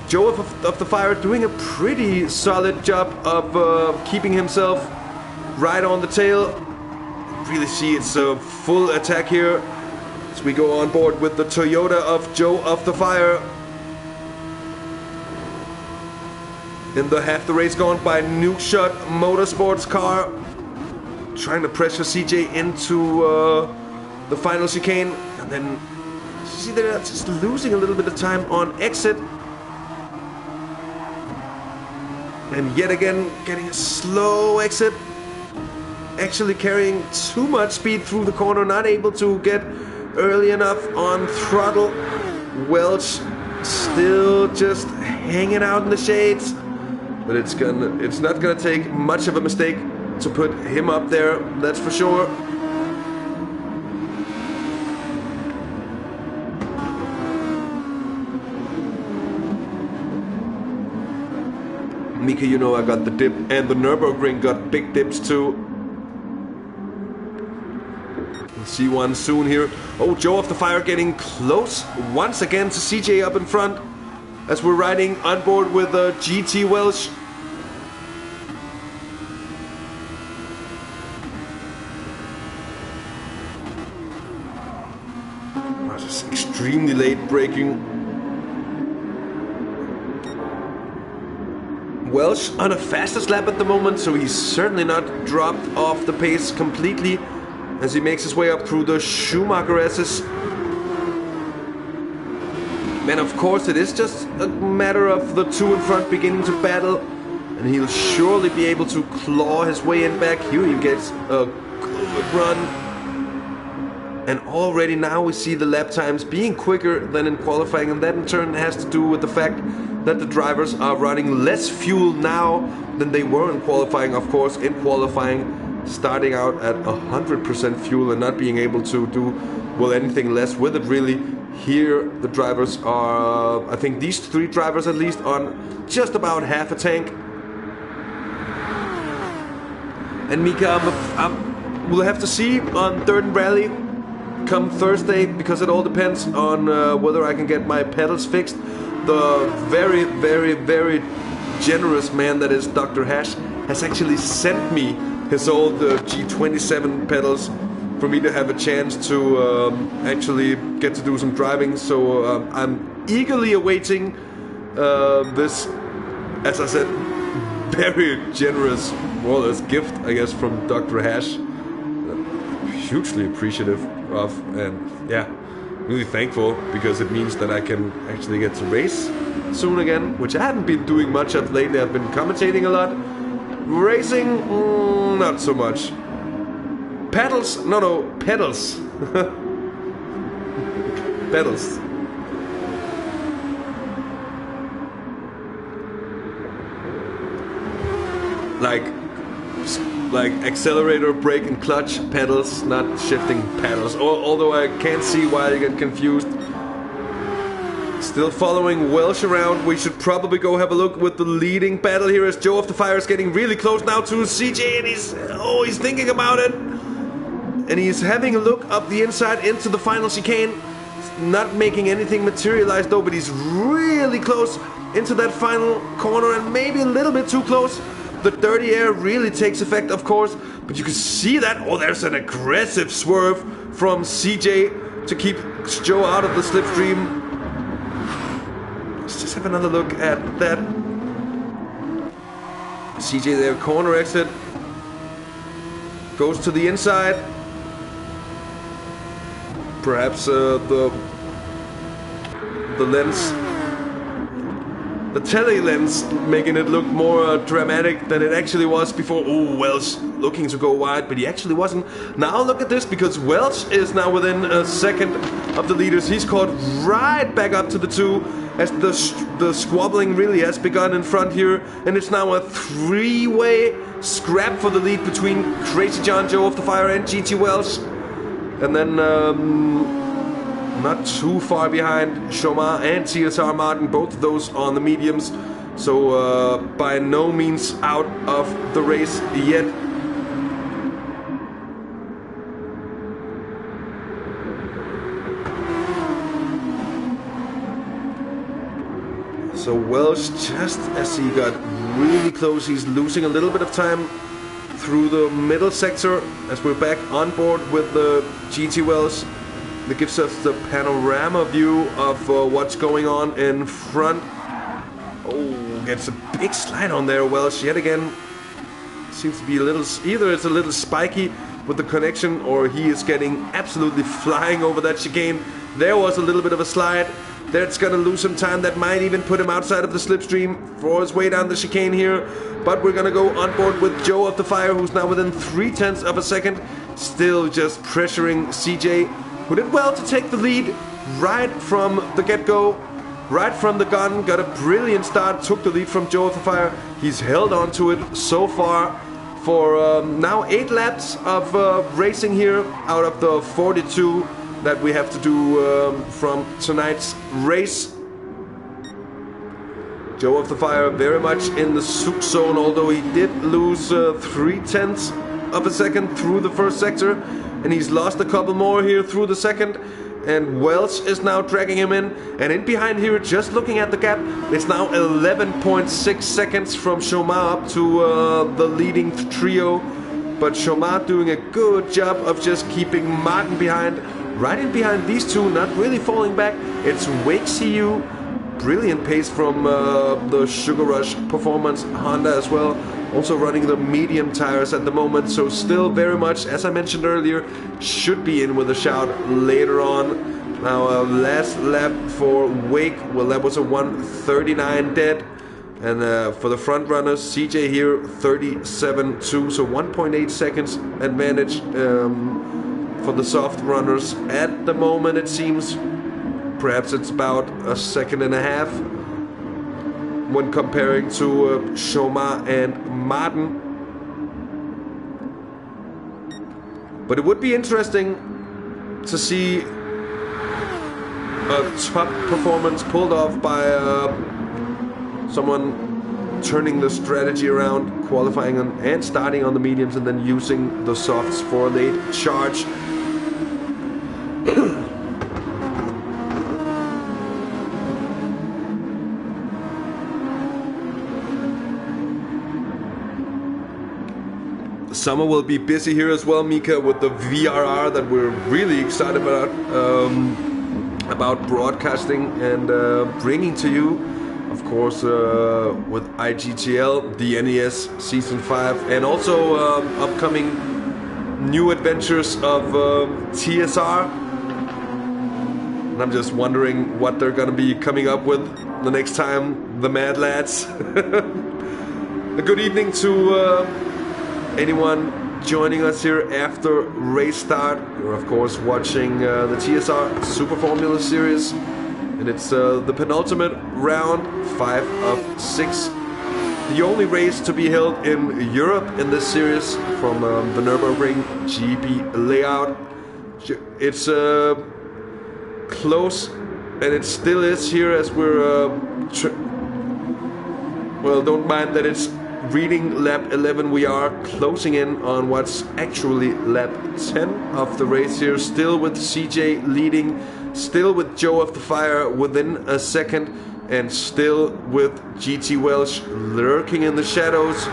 Joe of the Fire doing a pretty solid job of keeping himself right on the tail. Really see it's a full attack here as we go on board with the Toyota of Joe of the Fire. In the half the race gone by Nuke Shot Motorsports car, trying to pressure CJ into the final chicane, and then you see they're just losing a little bit of time on exit. And yet again, getting a slow exit. Actually carrying too much speed through the corner, not able to get early enough on throttle. Welch still just hanging out in the shades. But it's not gonna take much of a mistake to put him up there, that's for sure. Mika, you know I got the dip, and the Nürburgring got big dips too. We'll see one soon here. Oh, Joe of the Fire getting close once again to CJ up in front as we're riding on board with GT Welsh. Oh, just extremely late braking. Welsh on a fastest lap at the moment, so he's certainly not dropped off the pace completely as he makes his way up through the Schumacher S's. And of course it is just a matter of the two in front beginning to battle, and he'll surely be able to claw his way in back. Here he gets a good run, and already now we see the lap times being quicker than in qualifying, and that in turn has to do with the fact that the drivers are running less fuel now than they were in qualifying. Of course, in qualifying, starting out at 100% fuel and not being able to do, well, anything less with it really. Here the drivers are, I think these three drivers at least, on just about half a tank. And Mika, we'll have to see on Dirt Rally come Thursday, because it all depends on whether I can get my pedals fixed. The very, very, very generous man that is Dr. Hash has actually sent me his old G27 pedals for me to have a chance to actually get to do some driving. So I'm eagerly awaiting this, as I said, very generous, more or less gift, I guess, from Dr. Hash. Hugely appreciative of, and yeah, really thankful, because it means that I can actually get to race soon again, which I haven't been doing much of lately. I've been commentating a lot. Racing, not so much. Pedals, no, pedals. Pedals. Like accelerator, brake and clutch pedals, not shifting pedals. Although I can't see why you get confused. Still following Welsh around. We should probably go have a look with the leading battle here as Joe of the Fire is getting really close now to CJ, and he's thinking about it. And he's having a look up the inside into the final chicane. Not making anything materialize though, but he's really close into that final corner, and maybe a little bit too close. The dirty air really takes effect, of course, but you can see that. Oh, there's an aggressive swerve from CJ to keep Joe out of the slipstream. Let's just have another look at that. CJ there, corner exit. Goes to the inside. Perhaps the lens, the tele lens, making it look more dramatic than it actually was before. Oh, Welsh looking to go wide, but he actually wasn't. Now look at this, because Welsh is now within a second of the leaders. He's caught right back up to the two as the squabbling really has begun in front here, and it's now a three-way scrap for the lead between Crazy John, Joe of the Fire, and GT Welsh. And then not too far behind, Chomar and TSR Martin, both of those on the mediums. So by no means out of the race yet. So Welsh, just as he got really close, he's losing a little bit of time through the middle sector as we're back on board with the GT Welsh. That gives us the panorama view of what's going on in front. Oh, gets a big slide on there, Welsh, yet again. Seems to be a little, either it's a little spiky with the connection, or he is getting absolutely flying over that chicane. There was a little bit of a slide. That's gonna lose some time. That might even put him outside of the slipstream for his way down the chicane here. But we're gonna go on board with Joe of the Fire, who's now within 0.3 of a second. Still just pressuring CJ, who did well to take the lead right from the get-go. Right from the gun, got a brilliant start, took the lead from Joe of the Fire. He's held on to it so far for now 8 laps of racing here out of the 42 that we have to do from tonight's race. Joe of the Fire very much in the Zouk zone, although he did lose 0.3 of a second through the first sector, and he's lost a couple more here through the second. And Welsh is now dragging him in, and in behind here, just looking at the gap, it's now 11.6 seconds from Chomar up to the leading trio. But Chomar doing a good job of just keeping Martin behind. Right in behind these two, not really falling back. It's Wake CU. Brilliant pace from the Sugar Rush Performance Honda as well. Also running the medium tires at the moment. So still very much, as I mentioned earlier, should be in with a shout later on. Now last lap for Wake. Well, that was a 1:39 dead. And for the front runners, CJ here 37.2. So 1.8 seconds advantage. For the soft runners at the moment, it seems. Perhaps it's about a second and a half when comparing to Chomar and Martin. But it would be interesting to see a top performance pulled off by someone turning the strategy around, qualifying and starting on the mediums and then using the softs for a late charge. Summer will be busy here as well, Mika, with the VRR that we're really excited about broadcasting and bringing to you. Of course, with IGTL, the NES Season 5, and also upcoming new adventures of TSR. And I'm just wondering what they're going to be coming up with the next time, the Mad Lads. A good evening to anyone joining us here after race start. You're of course watching the TSR Super Formula Series, and it's the penultimate round, 5 of 6. The only race to be held in Europe in this series from the Nürburgring GP layout. It's close, and it still is here as we're well, don't mind that it's reading lap 11. We are closing in on what's actually lap 10 of the race here. Still with CJ leading, still with Joe of the Fire within a second, and still with GT Welsh lurking in the shadows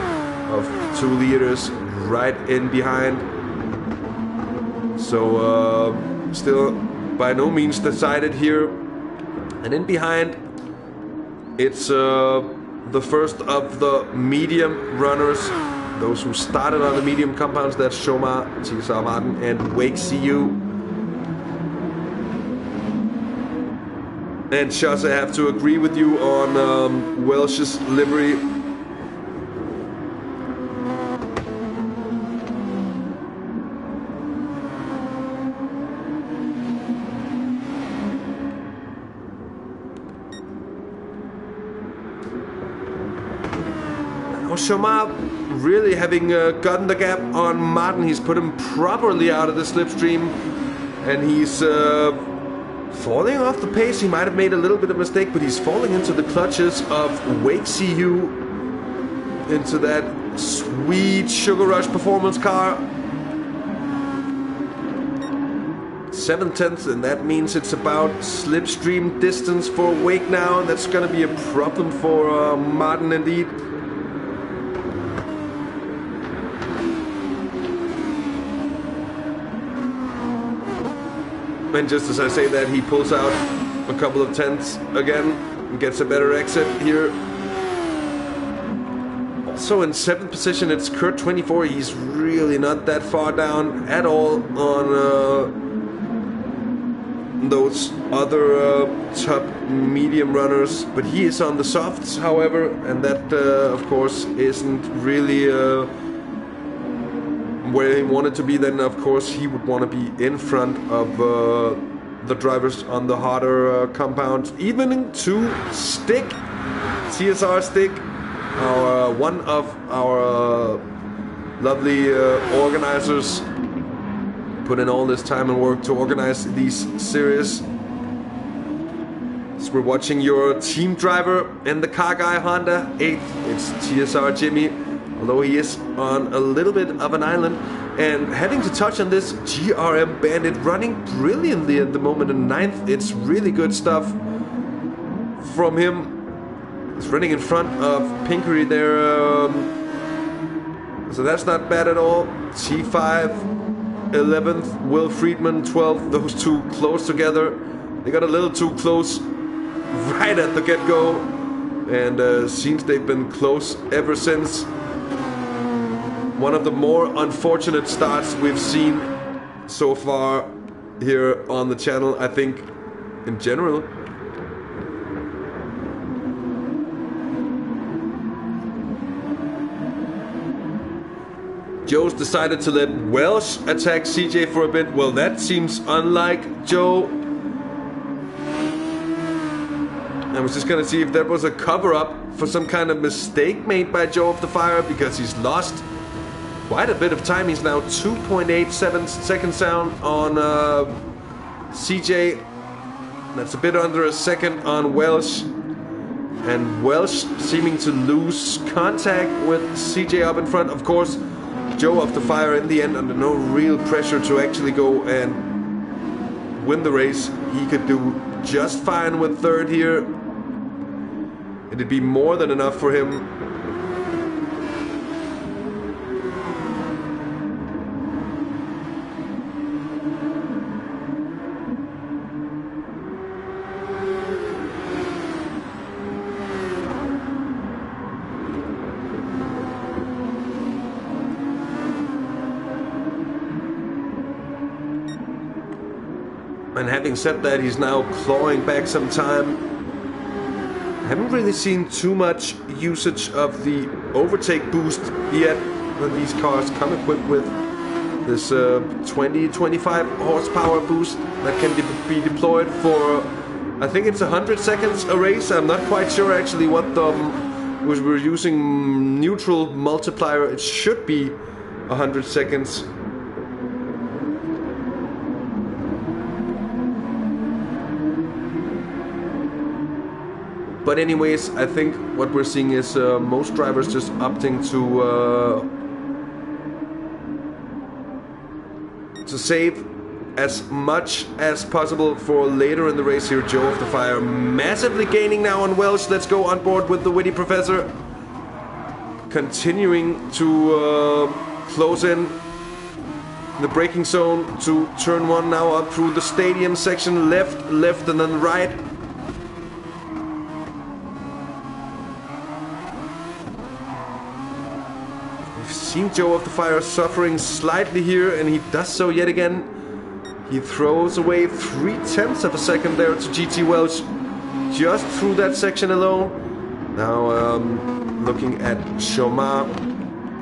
of 2 leaders right in behind. So still by no means decided here. And in behind, it's the first of the medium runners, those who started on the medium compounds. That's Chomar, TSR Martin, and Wake CU. And Shaz, I have to agree with you on Welsh's livery. Chomar really having gotten the gap on Martin. He's put him properly out of the slipstream. And he's falling off the pace. He might have made a little bit of mistake, but he's falling into the clutches of Wake CU, into that sweet Sugar Rush performance car. 7/10, and that means it's about slipstream distance for Wake now. That's going to be a problem for Martin indeed. And just as I say that, he pulls out a couple of tenths again and gets a better exit here. Also in 7th position, it's Kurt 24. He's really not that far down at all on those other top medium runners. But he is on the softs, however, and that of course isn't really where he wanted to be. Then of course he would want to be in front of the drivers on the harder compound. Evening to Stick, TSR Stick, one of our lovely organizers, put in all this time and work to organize these series. So we're watching your team driver and the car guy Honda 8th. It's TSR Jimmy, although he is on a little bit of an island. And having to touch on this GRM Bandit, running brilliantly at the moment in 9th. It's really good stuff from him. He's running in front of Pinkery there. So that's not bad at all. T5, 11th, Will Friedman, 12th. Those two close together. They got a little too close right at the get-go. And seems they've been close ever since. One of the more unfortunate starts we've seen so far here on the channel, I think, in general. Joe's decided to let Welsh attack CJ for a bit. Well, that seems unlike Joe. I was just gonna see if that was a cover-up for some kind of mistake made by Joe of the Fire, because he's lost quite a bit of time. He's now 2.87 seconds down on CJ. That's a bit under a second on Welsh. And Welsh seeming to lose contact with CJ up in front. Of course, Joe of the Fire in the end under no real pressure to actually go and win the race. He could do just fine with 3rd here. It'd be more than enough for him. And having said that, he's now clawing back some time. I haven't really seen too much usage of the overtake boost yet when these cars come equipped with this 20-25 horsepower boost that can be deployed for, I think it's 100 seconds a race. I'm not quite sure actually what we're using neutral multiplier. It should be 100 seconds. But anyways, I think what we're seeing is most drivers just opting to save as much as possible for later in the race here. Joe of the Fire massively gaining now on Welsh. Let's go on board with the Witty Professor. Continuing to close in the braking zone to turn 1 now up through the stadium section. Left, and then right. Seen Joe of the Fire suffering slightly here, and he does so yet again. He throws away 0.3 of a second there to GT Welsh just through that section alone. Now looking at Chomar,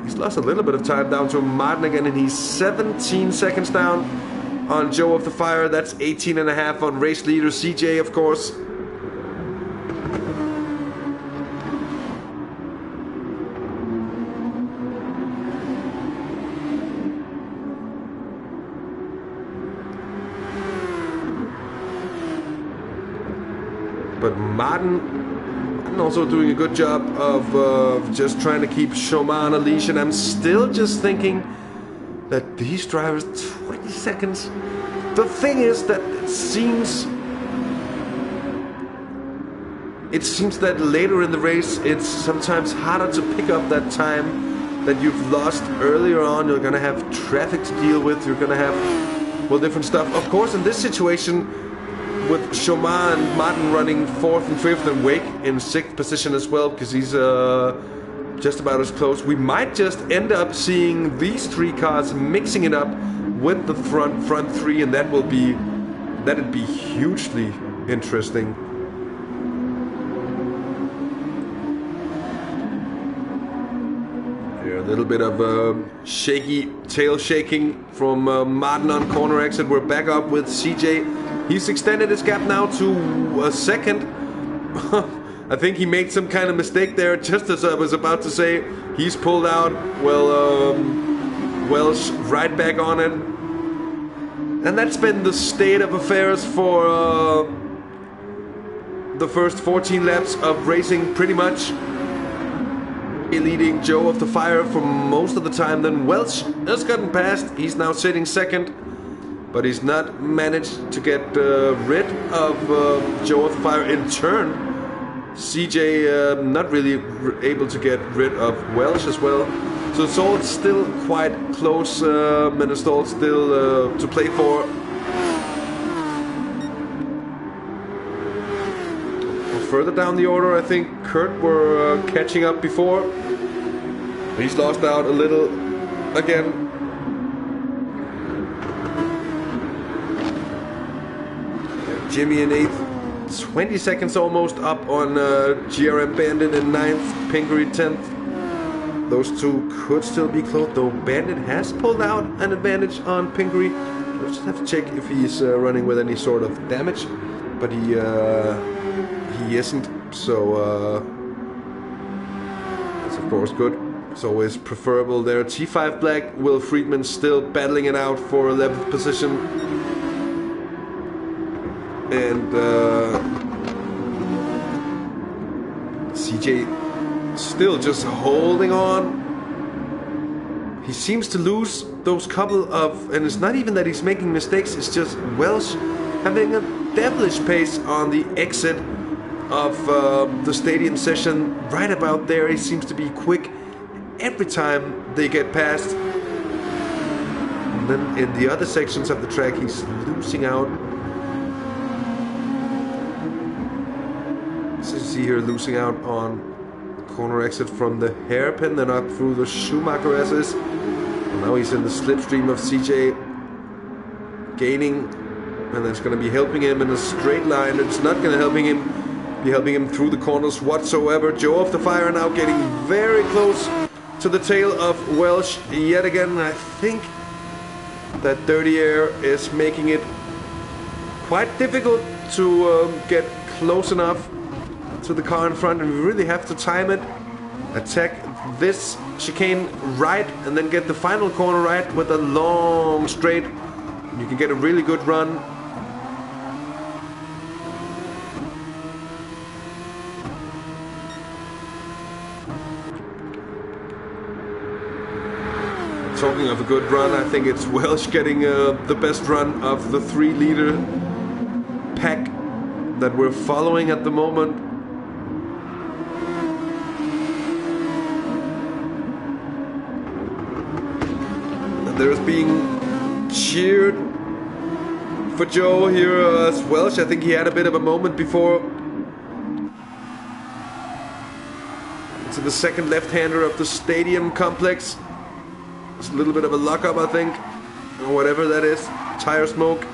he's lost a little bit of time down to Martin again, and he's 17 seconds down on Joe of the Fire. That's 18.5 on race leader CJ, of course. But Martin also doing a good job of just trying to keep Chomar on a leash, and I'm still just thinking that these drivers, 20 seconds. The thing is that it seems that later in the race it's sometimes harder to pick up that time that you've lost earlier on. You're gonna have traffic to deal with, you're gonna have, well, different stuff. Of course, in this situation, with Chomar and Martin running 4th and 5th and Wake in 6th position as well, because he's just about as close, we might just end up seeing these 3 cars mixing it up with the front 3, and that'd be hugely interesting. A little bit of shaky tail shaking from Martin on corner exit. We're back up with CJ. He's extended his gap now to a 2nd. I think he made some kind of mistake there, just as I was about to say. He's pulled out. Well, Welsh right back on it. And that's been the state of affairs for the first 14 laps of racing, pretty much. Leading Joe of the Fire for most of the time. Then Welsh has gotten past. He's now sitting 2nd, but he's not managed to get rid of Joe of the Fire in turn. CJ not really able to get rid of Welsh as well. So it's all still quite close, and it's all still to play for. Further down the order, I think Kurt were catching up before. He's lost out a little again. Jimmy in 8th, 20 seconds almost up on GRM Bandit in 9th, Pinkery 10th. Those two could still be close, though Bandit has pulled out an advantage on Pinkery. We'll just have to check if he's running with any sort of damage, but he isn't, so that's of course good. It's always preferable there. T5 Black, Will Friedman still battling it out for 11th position. And CJ still just holding on. He seems to lose those couple of, and it's not even that he's making mistakes, it's just Welsh having a devilish pace on the exit of the stadium session. Right about there, he seems to be quick every time they get past. And then in the other sections of the track, he's losing out. So you see here, losing out on corner exit from the hairpin, then up through the Schumacher S's. And now he's in the slipstream of CJ, gaining, and that's going to be helping him in a straight line. It's not going to be helping him through the corners whatsoever. Joe of the Fire now getting very close to the tail of Welsh yet again. I think that Dirty Air is making it quite difficult to get close enough to the car in front, and we really have to time it. Attack this chicane right, and then get the final corner right with a long straight. You can get a really good run. Talking of a good run, I think it's Welsh getting the best run of the 3-leader pack that we're following at the moment. There's being cheered for Joe here as Welsh. I think he had a bit of a moment before. To the second left-hander of the stadium complex. It's a little bit of a lock-up, I think, or whatever that is. Tire smoke. A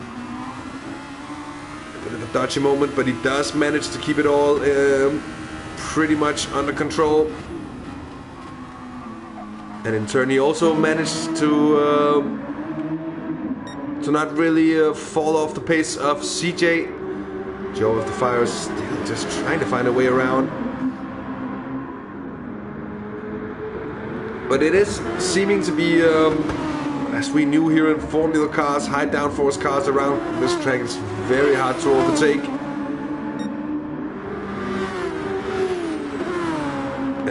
bit of a dodgy moment, but he does manage to keep it all pretty much under control. And in turn, he also managed to not really fall off the pace of CJ. Joe of the Fire is still just trying to find a way around. But it is seeming to be, as we knew here in Formula cars, high downforce cars around this track, it's very hard to overtake.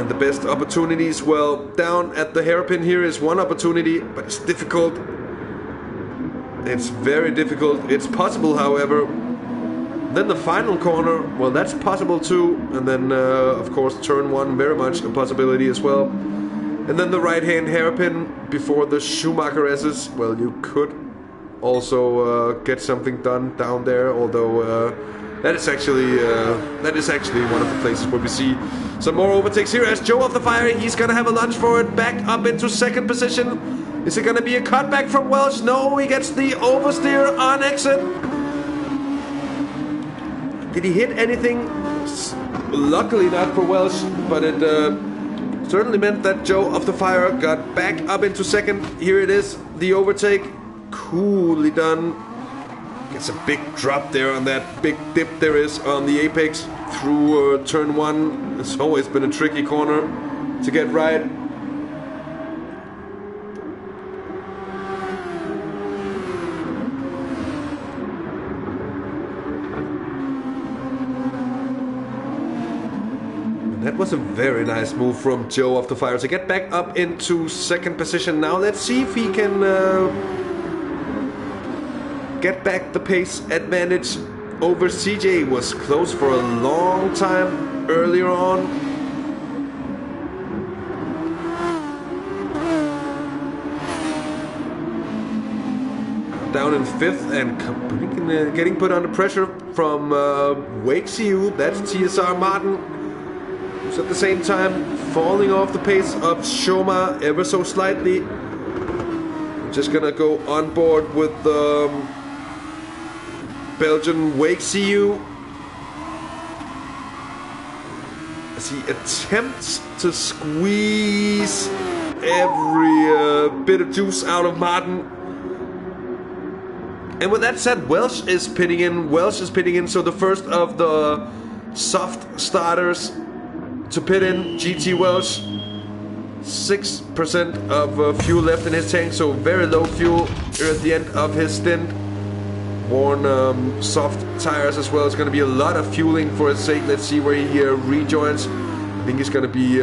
And the best opportunities, well, down at the hairpin here is one opportunity, but it's difficult. It's very difficult. It's possible, however. Then the final corner, well, that's possible too. And then, of course, turn 1, very much a possibility as well. And then the right-hand hairpin before the Schumacher S's. Well, you could also get something done down there, although that is actually one of the places where we see some more overtakes here. As Joe of the Fire, he's gonna have a lunge for it, back up into second position. Is it gonna be a cutback from Welsh? No, he gets the oversteer on exit. Did he hit anything? Luckily not for Welsh, but it certainly meant that Joe of the Fire got back up into second. Here it is, the overtake. Coolly done. Gets a big drop there on that big dip there is on the apex through turn 1. It's always been a tricky corner to get right. That was a very nice move from Joe of the Fire to get back up into second position. Now let's see if he can get back the pace advantage over CJ. Was close for a long time earlier on. Down in 5th and getting put under pressure from Wake CU. That's TSR Martin. Who's at the same time falling off the pace of Shoma ever so slightly. Just gonna go on board with Belgian Wake CU as he attempts to squeeze every bit of juice out of Martin. And with that said, Welsh is pitting in. So the first of the soft starters to pit in, GT Welsh. 6% of fuel left in his tank, so very low fuel here at the end of his stint. Worn soft tires as well. It's going to be a lot of fueling for his sake. Let's see where he rejoins. I think he's going to be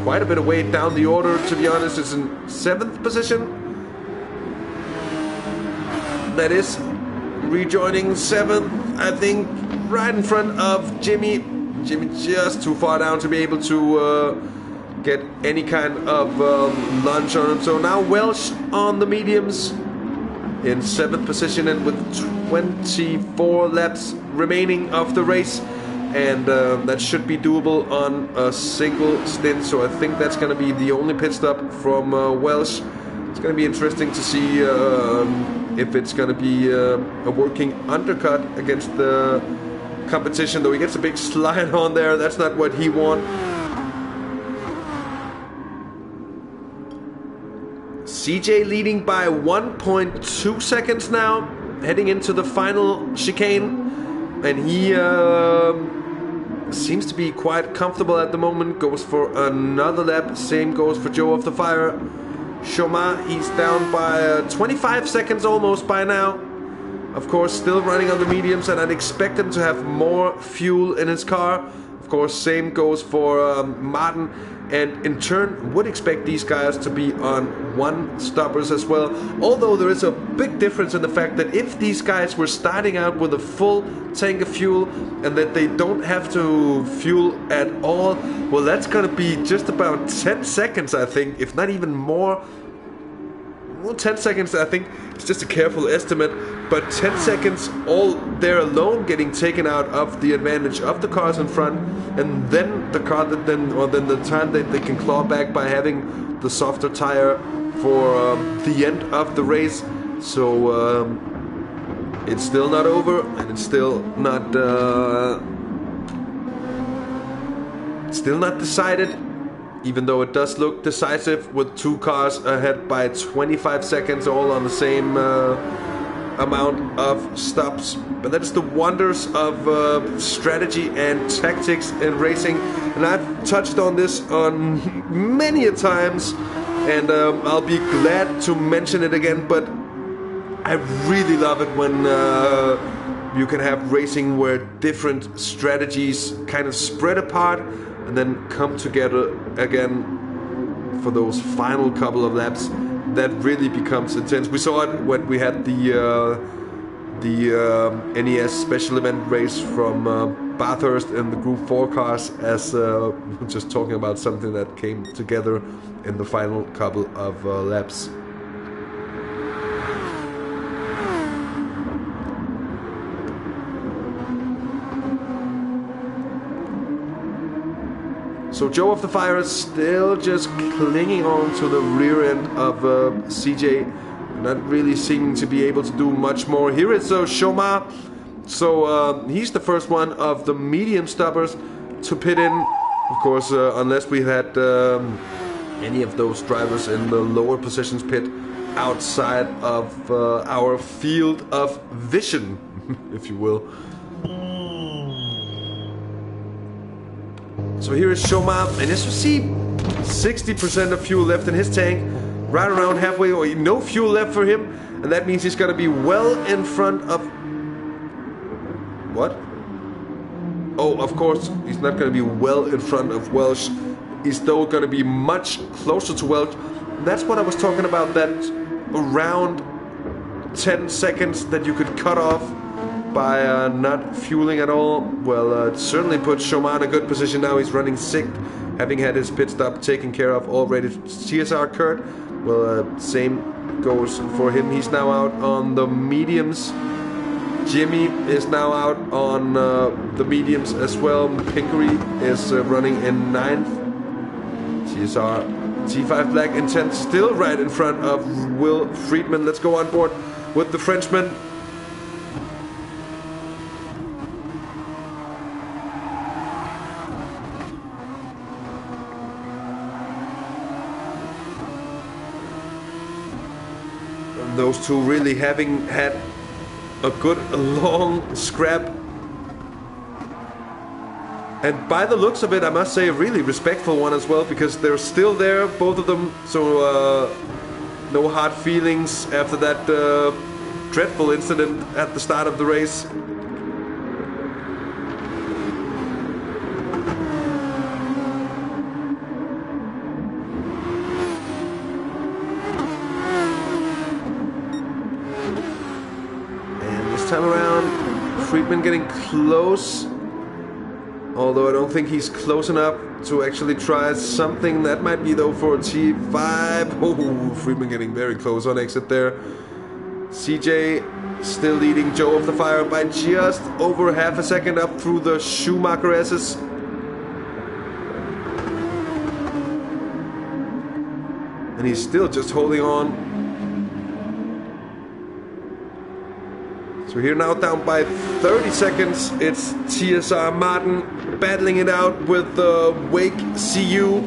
quite a bit of weight down the order, to be honest. It's in 7th position. That is rejoining 7th, I think, right in front of Jimmy. Jimmy just too far down to be able to get any kind of lunge on him. So now Welsh on the mediums in 7th position and with 24 laps remaining of the race, and that should be doable on a single stint. So I think that's going to be the only pit stop from Welsh. It's going to be interesting to see if it's going to be a working undercut against the competition, though he gets a big slide on there. That's not what he wants. CJ leading by 1.2 seconds now, heading into the final chicane, and he seems to be quite comfortable at the moment. Goes for another lap. Same goes for Joe of the Fire. Shoma, he's down by 25 seconds almost by now. Of course, still running on the mediums, and I'd expect him to have more fuel in his car. Of course, same goes for Martin, and in turn would expect these guys to be on one stoppers as well. Although there is a big difference in the fact that if these guys were starting out with a full tank of fuel and that they don't have to fuel at all, well, that's gonna be just about 10 seconds, I think, if not even more. Well, 10 seconds, I think it's just a careful estimate, but 10 seconds all there alone getting taken out of the advantage of the cars in front, and then the car that then the time that they can claw back by having the softer tire for the end of the race. So it's still not over, and it's still not decided. Even though it does look decisive with two cars ahead by 25 seconds, all on the same amount of stops. But that's the wonders of strategy and tactics in racing. And I've touched on this on many a times, and I'll be glad to mention it again. But I really love it when you can have racing where different strategies kind of spread apart and then come together again for those final couple of laps, that really becomes intense. We saw it when we had the NES special event race from Bathurst in the Group 4 cars, as just talking about something that came together in the final couple of laps. So Joe of the Fire is still just clinging on to the rear end of CJ, not really seeming to be able to do much more. Here is Shomar. So he's the first one of the medium stoppers to pit in. Of course, unless we had any of those drivers in the lower positions pit outside of our field of vision, if you will. So here is Shomar, and as you see, 60% of fuel left in his tank, right around halfway, or no fuel left for him, and that means he's gonna be well in front of... What? Oh, of course, he's not gonna be well in front of Welsh. He's still gonna be much closer to Welsh. That's what I was talking about, that around 10 seconds that you could cut off by not fueling at all. Well, it certainly puts Shomar in a good position now. He's running sixth, having had his pit stop taken care of already. TSR Kurt, well, same goes for him. He's now out on the mediums. Jimmy is now out on the mediums as well. Pinkery is running in 9th. TSR T5 Black in 10th, still right in front of Will Friedman. Let's go on board with the Frenchman. Those two really having had a good long scrap, and by the looks of it, I must say a really respectful one as well, because they're still there, both of them. So no hard feelings after that dreadful incident at the start of the race. Time around, Friedman getting close, although I don't think he's close enough to actually try something. That might be though for T5. Oh, Friedman getting very close on exit there. CJ still leading Joe of the Fire by just over half a second up through the Schumacher S's. And he's still just holding on. So here now down by 30 seconds, it's TSR Martin battling it out with Wake CU.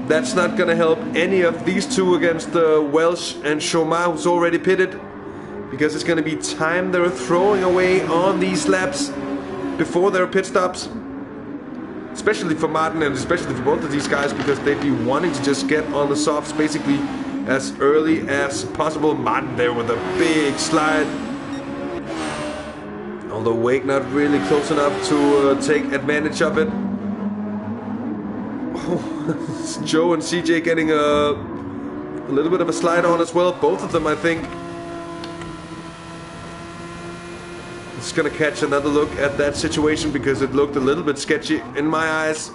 That's not gonna help any of these two against Welsh and Shomar, who's already pitted, because it's gonna be time they're throwing away on these laps before their pit stops. Especially for Martin and especially for both of these guys, because they'd be wanting to just get on the softs basically as early as possible. Martin there with a big slide. Although Wake not really close enough to take advantage of it. Oh, Joe and CJ getting a little bit of a slide on as well. Both of them, I think. Just gonna catch another look at that situation because it looked a little bit sketchy in my eyes.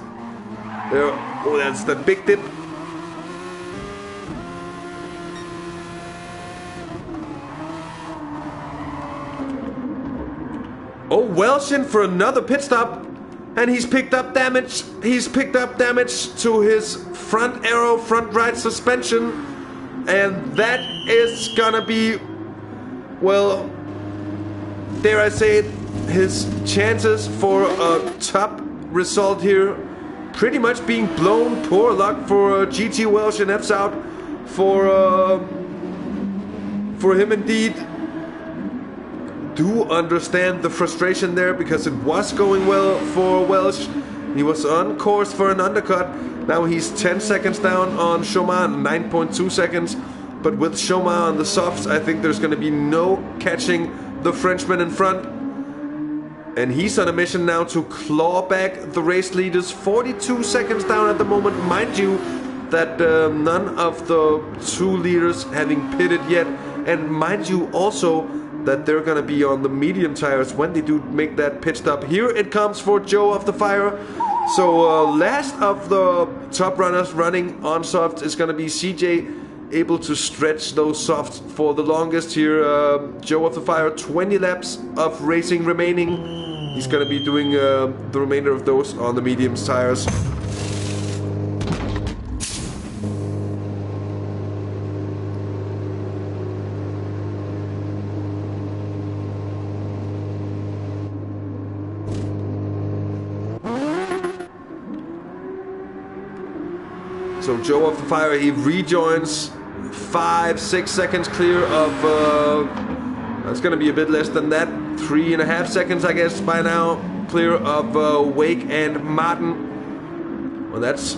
There, oh, that's the big dip. Oh, Welsh in for another pit stop, and he's picked up damage. He's picked up damage to his front aero, front right suspension, and that is gonna be, well, dare I say it, his chances for a top result here pretty much being blown. Poor luck for GT Welsh, and F's out for him indeed. Do understand the frustration there, because it was going well for Welsh. He was on course for an undercut. Now he's 10 seconds down on Shomar, 9.2 seconds. But with Shomar on the softs, I think there's going to be no catching the Frenchman in front. And he's on a mission now to claw back the race leaders. 42 seconds down at the moment. Mind you that none of the two leaders having pitted yet. And mind you also that they're going to be on the medium tires when they do make that pit stop. Here it comes for Joe of the Fire. So last of the top runners running on softs is going to be CJ, able to stretch those softs for the longest here. Joe of the Fire, 20 laps of racing remaining. He's going to be doing the remainder of those on the medium tires. So Joe of the Fire, he rejoins 5-6 seconds clear of, it's going to be a bit less than that, 3.5 seconds I guess by now, clear of Wake and Martin. Well, that's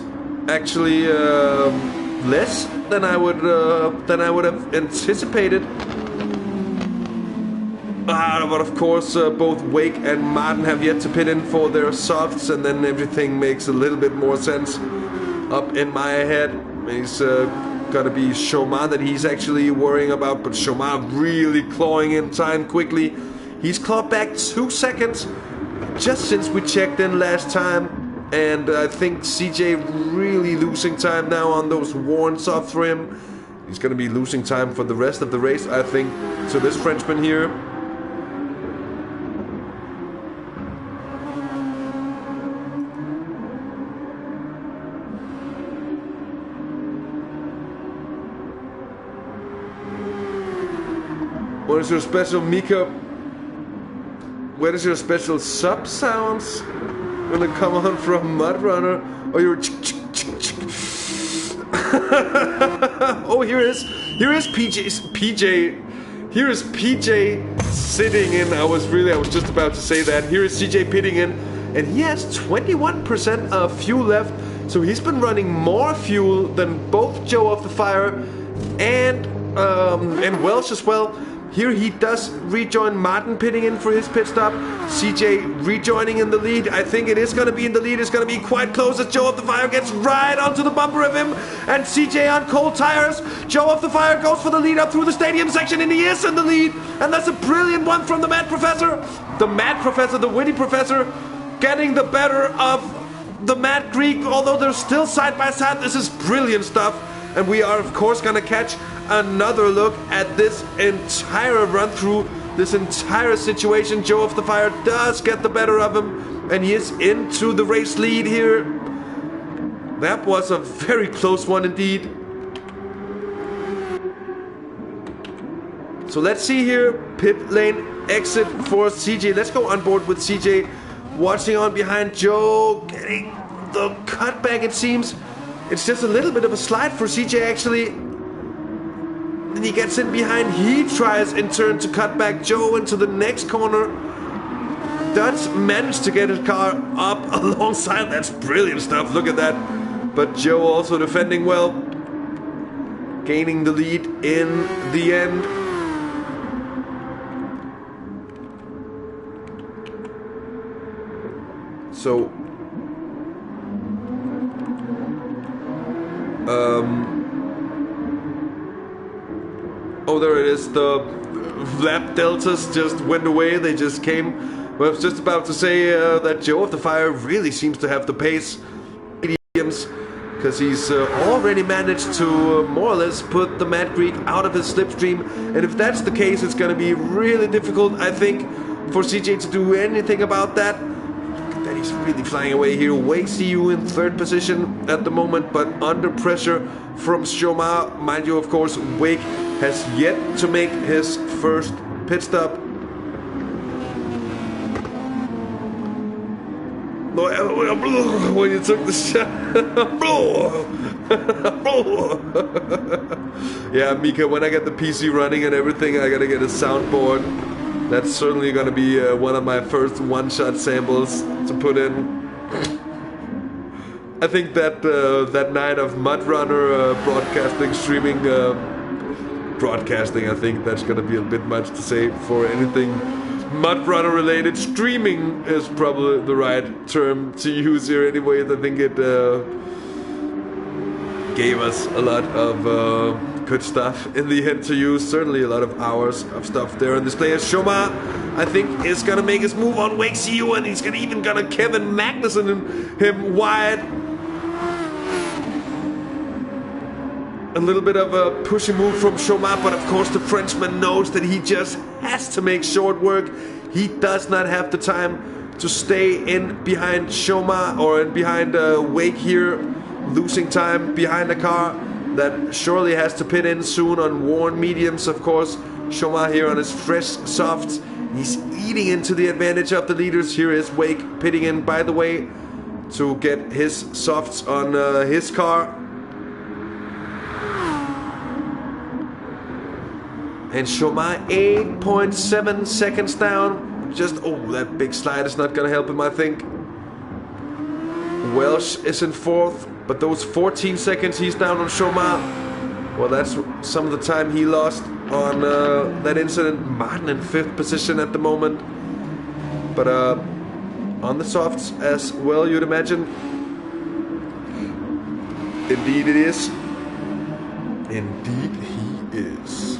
actually less than I would have anticipated. But of course both Wake and Martin have yet to pit in for their softs, and then everything makes a little bit more sense up in my head. He's gotta be Shomar that he's actually worrying about, but Shomar really clawing in time quickly. He's clawed back 2 seconds just since we checked in last time, and I think CJ really losing time now on those worn softs for him. He's gonna be losing time for the rest of the race, I think. So this Frenchman here, what is your special Mika? Where is your special sub sounds gonna come on from Mudrunner? Or your oh, here is PJ sitting in. I was just about to say that. Here is CJ pitting in, and he has 21% of fuel left. So he's been running more fuel than both Joe of the Fire and Welsh as well. Here he does rejoin Martin pitting in for his pit stop. CJ rejoining in the lead. I think it is going to be in the lead. It's going to be quite close as Joe of the Fire gets right onto the bumper of him. And CJ on cold tires. Joe of the Fire goes for the lead up through the stadium section, and he is in the lead. And that's a brilliant one from the Mad Professor. The Mad Professor, the witty Professor, getting the better of the Mad Greek. Although they're still side by side, this is brilliant stuff. And we are, of course, going to catch another look at this entire run through, this entire situation. Joe of the Fire does get the better of him, and he is into the race lead here. That was a very close one indeed. So let's see here, pit lane exit for CJ. Let's go on board with CJ, watching on behind Joe, getting the cutback it seems. It's just a little bit of a slide for CJ actually. Then he gets in behind. He tries in turn to cut back Joe into the next corner. Does manage to get his car up alongside. That's brilliant stuff. Look at that. But Joe also defending well, gaining the lead in the end. So oh, there it is. The lap deltas just went away. They just came. Well, I was just about to say that Joe of the Fire really seems to have the pace, because he's already managed to more or less put the Mad Greek out of his slipstream. And if that's the case, it's going to be really difficult, I think, for CJ to do anything about that. That he's really flying away here. Wake CU in third position at the moment, but under pressure from Shomar. Mind you, of course, Wake has yet to make his first pit stop. When you took the shot. Yeah, Mika, when I get the PC running and everything, I gotta get a soundboard. That's certainly gonna be one of my first one-shot samples to put in. I think that that night of Mudrunner broadcasting, streaming, broadcasting, I think that's gonna be a bit much to say for anything mud runner related. Streaming is probably the right term to use here anyways. I think it gave us a lot of good stuff in the end to use. Certainly a lot of hours of stuff there on display. As Shoma, I think, is gonna make his move on Wake CU, and he's gonna Kevin Magnussen him wide. A little bit of a pushy move from Shoma, but of course the Frenchman knows that he just has to make short work. He does not have the time to stay in behind Shoma or in behind Wake here, losing time behind a car that surely has to pit in soon on worn mediums. Of course, Shoma here on his fresh softs. He's eating into the advantage of the leaders. Here is Wake pitting in, by the way, to get his softs on his car. And Shoma 8.7 seconds down. Just, oh, that big slide is not gonna help him, I think. Welsh is in fourth, but those 14 seconds he's down on Shoma, well, that's some of the time he lost on that incident. Martin in fifth position at the moment. But on the softs as well, you'd imagine. Indeed it is. Indeed he is.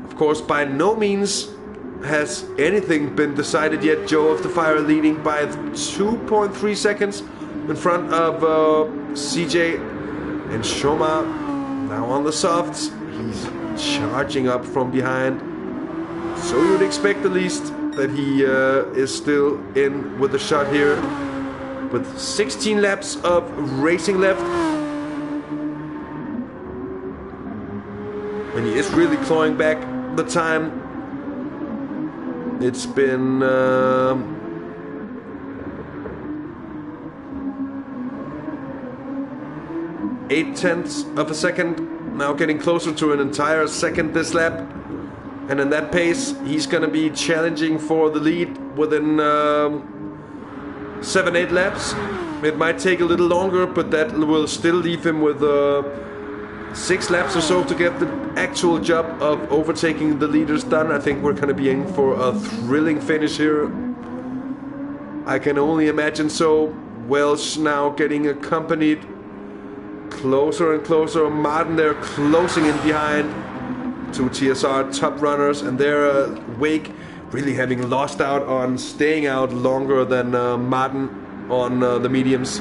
Of course, by no means has anything been decided yet. Joe of the Fire leading by 2.3 seconds in front of CJ. And Shoma now on the softs. He's charging up from behind. So you'd expect at least that he is still in with a shot here. With 16 laps of racing left. And he is really clawing back the time. It's been 0.8 of a second, now getting closer to an entire second this lap. And in that pace, he's gonna be challenging for the lead within 7-8 laps. It might take a little longer, but that will still leave him with 6 laps or so to get the actual job of overtaking the leaders done. I think we're going to be in for a thrilling finish here. I can only imagine so. Welsh now getting accompanied closer and closer. Martin there closing in behind. 2 TSR top runners, and there Wake really having lost out on staying out longer than Martin on the mediums.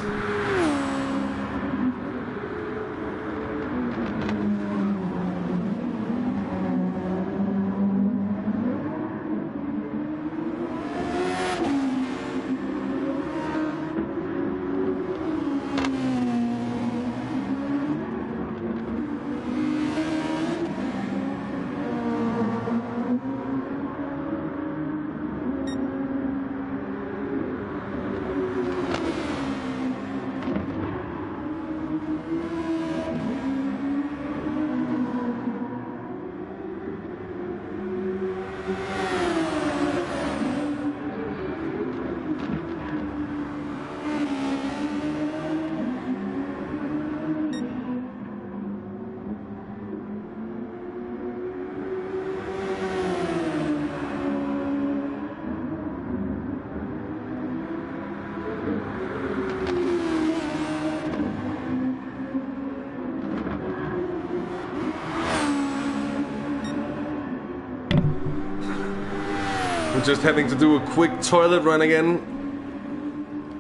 Just having to do a quick toilet run again.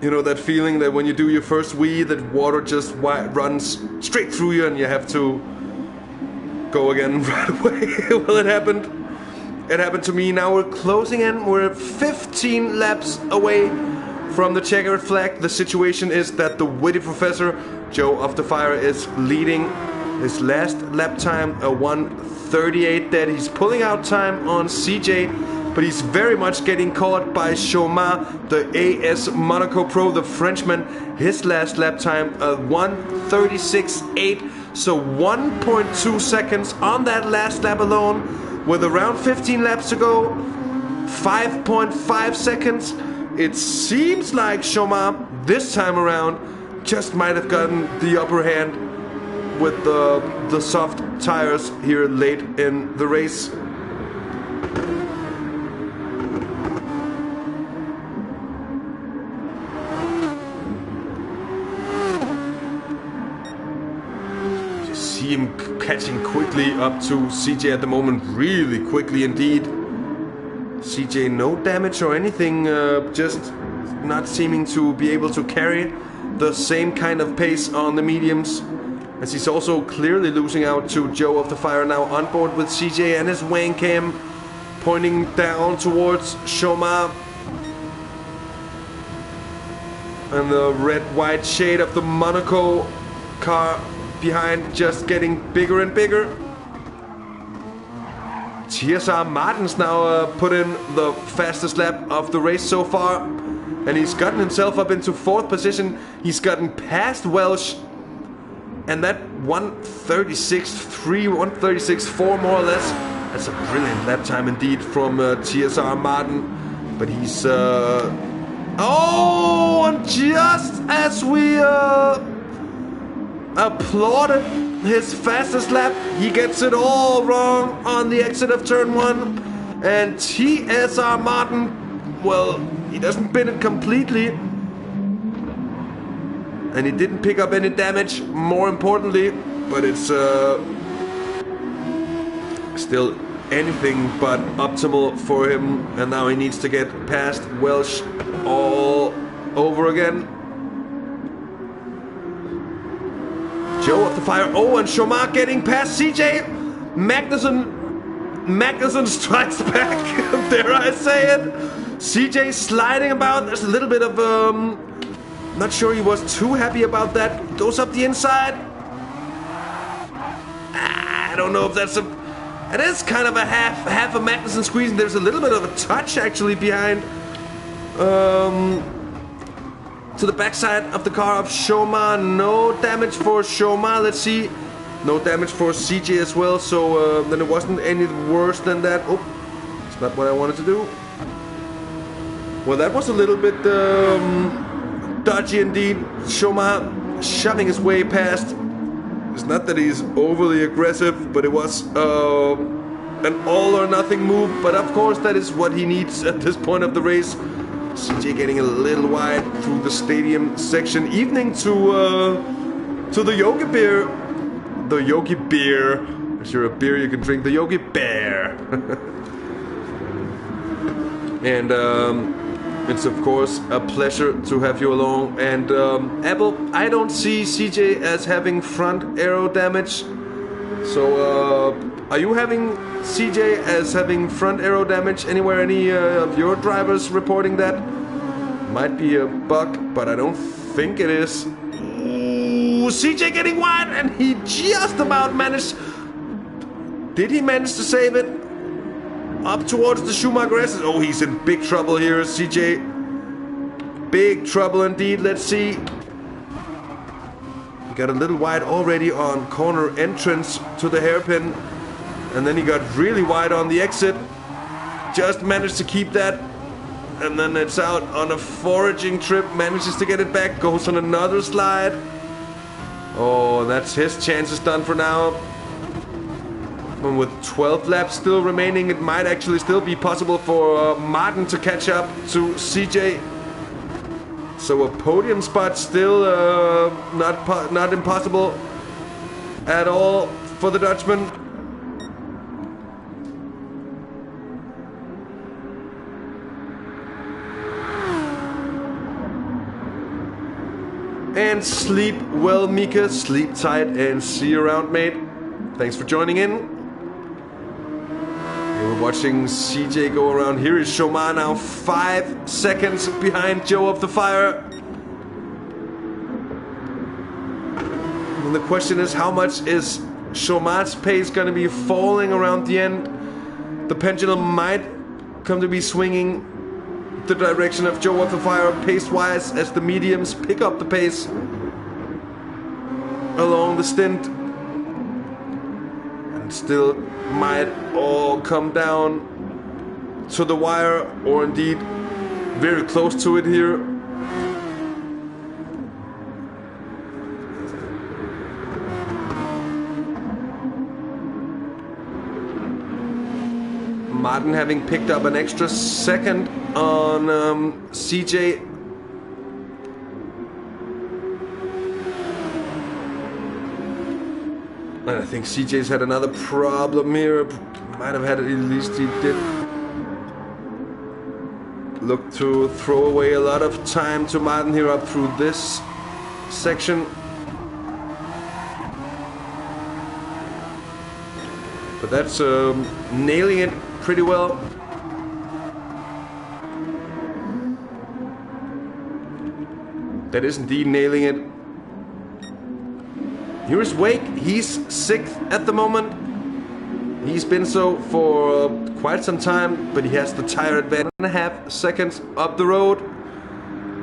You know that feeling that when you do your first wee, that water just runs straight through you and you have to go again right away. Well, it happened. It happened to me. Now we're closing in. We're 15 laps away from the checkered flag. The situation is that the witty professor, Joe of the Fire, is leading his last lap time, a 1:38. That he's pulling out time on CJ. But he's very much getting caught by Shoma, the AS Monaco Pro, the Frenchman. His last lap time, 1:36.8. So 1.2 seconds on that last lap alone. With around 15 laps to go, 5.5 seconds. It seems like Shoma, this time around, just might have gotten the upper hand. with the soft tires here late in the race. You see him catching quickly up to CJ at the moment, really quickly indeed. CJ no damage or anything, just not seeming to be able to carry the same kind of pace on the mediums, as he's also clearly losing out to Joe of the Fire now on board with CJ and his wang cam pointing down towards Shoma, and the red-white shade of the Monaco car behind just getting bigger and bigger. TSR Martins now put in the fastest lap of the race so far, and he's gotten himself up into 4th position. He's gotten past Welsh, and that 1:36.3, 1:36.4 more or less. That's a brilliant lap time indeed from TSR Martin. But he's oh, and just as we applauded his fastest lap, he gets it all wrong on the exit of turn 1, and TSR Martin, well, he doesn't bin it completely, and he didn't pick up any damage, more importantly, but it's still anything but optimal for him, and now he needs to get past Welsh all over again. Joe of the Fire, oh, and Shomar getting past CJ. Magnussen strikes back, dare I say it. CJ sliding about, there's a little bit of, not sure he was too happy about that. Goes up the inside. I don't know if that's it is kind of a half a Magnussen squeeze, and there's a little bit of a touch actually behind, to the backside of the car of Shoma. No damage for Shoma, let's see. No damage for CJ as well, so then it wasn't any worse than that. Oh, it's not what I wanted to do. Well, that was a little bit dodgy indeed. Shoma shoving his way past. It's not that he's overly aggressive, but it was an all or nothing move. But of course, that is what he needs at this point of the race. CJ getting a little wide through the stadium section, evening to the Yogi Beer. The Yogi Beer. If you're a beer you can drink, the Yogi Bear. And it's of course a pleasure to have you along. And Apple, I don't see CJ as having front aero damage. So are you having CJ as having front aero damage anywhere? Any of your drivers reporting that? Might be a bug, but I don't think it is. Ooh, CJ getting wide, and he just about managed. Did he manage to save it? Up towards the Schumacher S's. Oh, he's in big trouble here, CJ. Big trouble indeed. Let's see. He got a little wide already on corner entrance to the hairpin. And then he got really wide on the exit. Just managed to keep that. And then it's out on a foraging trip. Manages to get it back. Goes on another slide. Oh, that's his chances done for now. And with 12 laps still remaining, it might actually still be possible for Martin to catch up to CJ. So a podium spot still not impossible at all for the Dutchman. And sleep well, Mika. Sleep tight and see you around, mate. Thanks for joining in. We're watching CJ go around. Here is Shoma now 5 seconds behind Joe of the Fire. And the question is, how much is Shoma's pace going to be falling around the end? The pendulum might come to be swinging the direction of Joe of the Fire pace-wise as the mediums pick up the pace along the stint. And still might all come down to the wire, or indeed very close to it here. Martin having picked up an extra second on CJ. And I think CJ's had another problem here. Might have had it, at least he did look to throw away a lot of time to Martin here up through this section. But that's nailing it pretty well. That is indeed nailing it. Here's Wake. He's 6th at the moment. He's been so for quite some time, but he has the tire advantage. 1.5 seconds up the road.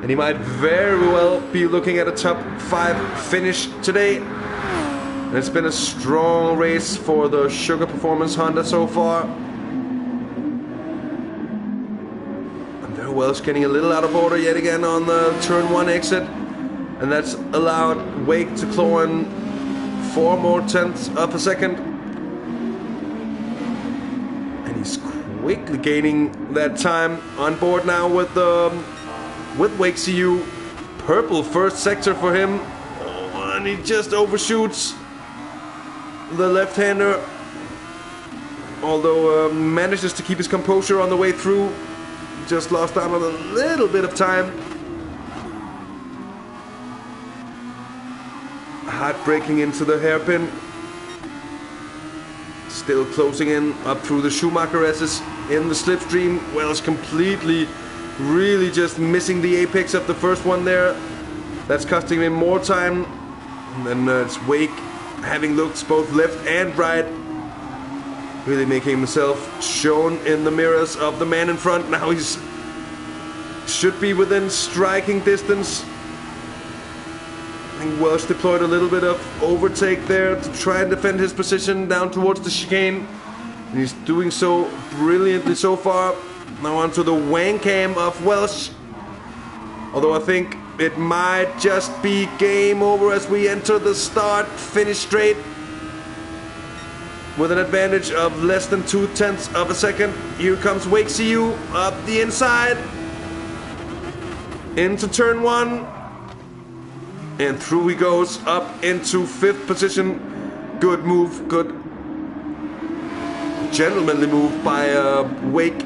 And he might very well be looking at a top 5 finish today. And it's been a strong race for the Sugar Performance Honda so far. And very well, it's getting a little out of order yet again on the turn 1 exit. And that's allowed Wake to claw in 4 more tenths of a second. And he's quickly gaining that time on board now with Wake CU. Purple first sector for him. Oh, and he just overshoots the left-hander. Although manages to keep his composure on the way through. Just lost out on a little bit of time. Heartbreaking into the hairpin. Still closing in up through the Schumacher S's in the slipstream. Wells completely, really just missing the apex of the first one there. That's costing him more time. And then it's Wake having looked both left and right. Really making himself shown in the mirrors of the man in front. Now he's should be within striking distance. I think Welsh deployed a little bit of overtake there to try and defend his position down towards the chicane. And he's doing so brilliantly so far. Now onto the wang cam of Welsh. Although I think it might just be game over as we enter the start-finish straight. With an advantage of less than 0.2 of a second. Here comes Wake CU up the inside. Into turn 1. And through he goes up into 5th position. Good move, good gentlemanly move by Wake.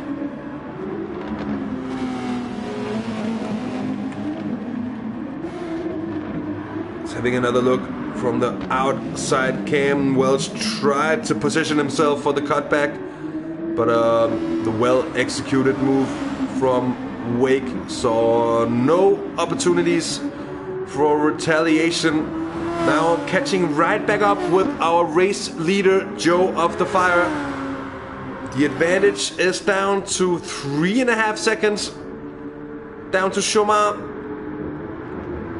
He's having another look from the outside cam. Welch tried to position himself for the cutback, but the well-executed move from Wake saw no opportunities for retaliation. Now catching right back up with our race leader, Joe of the Fire. The advantage is down to 3.5 seconds. Down to Chomar.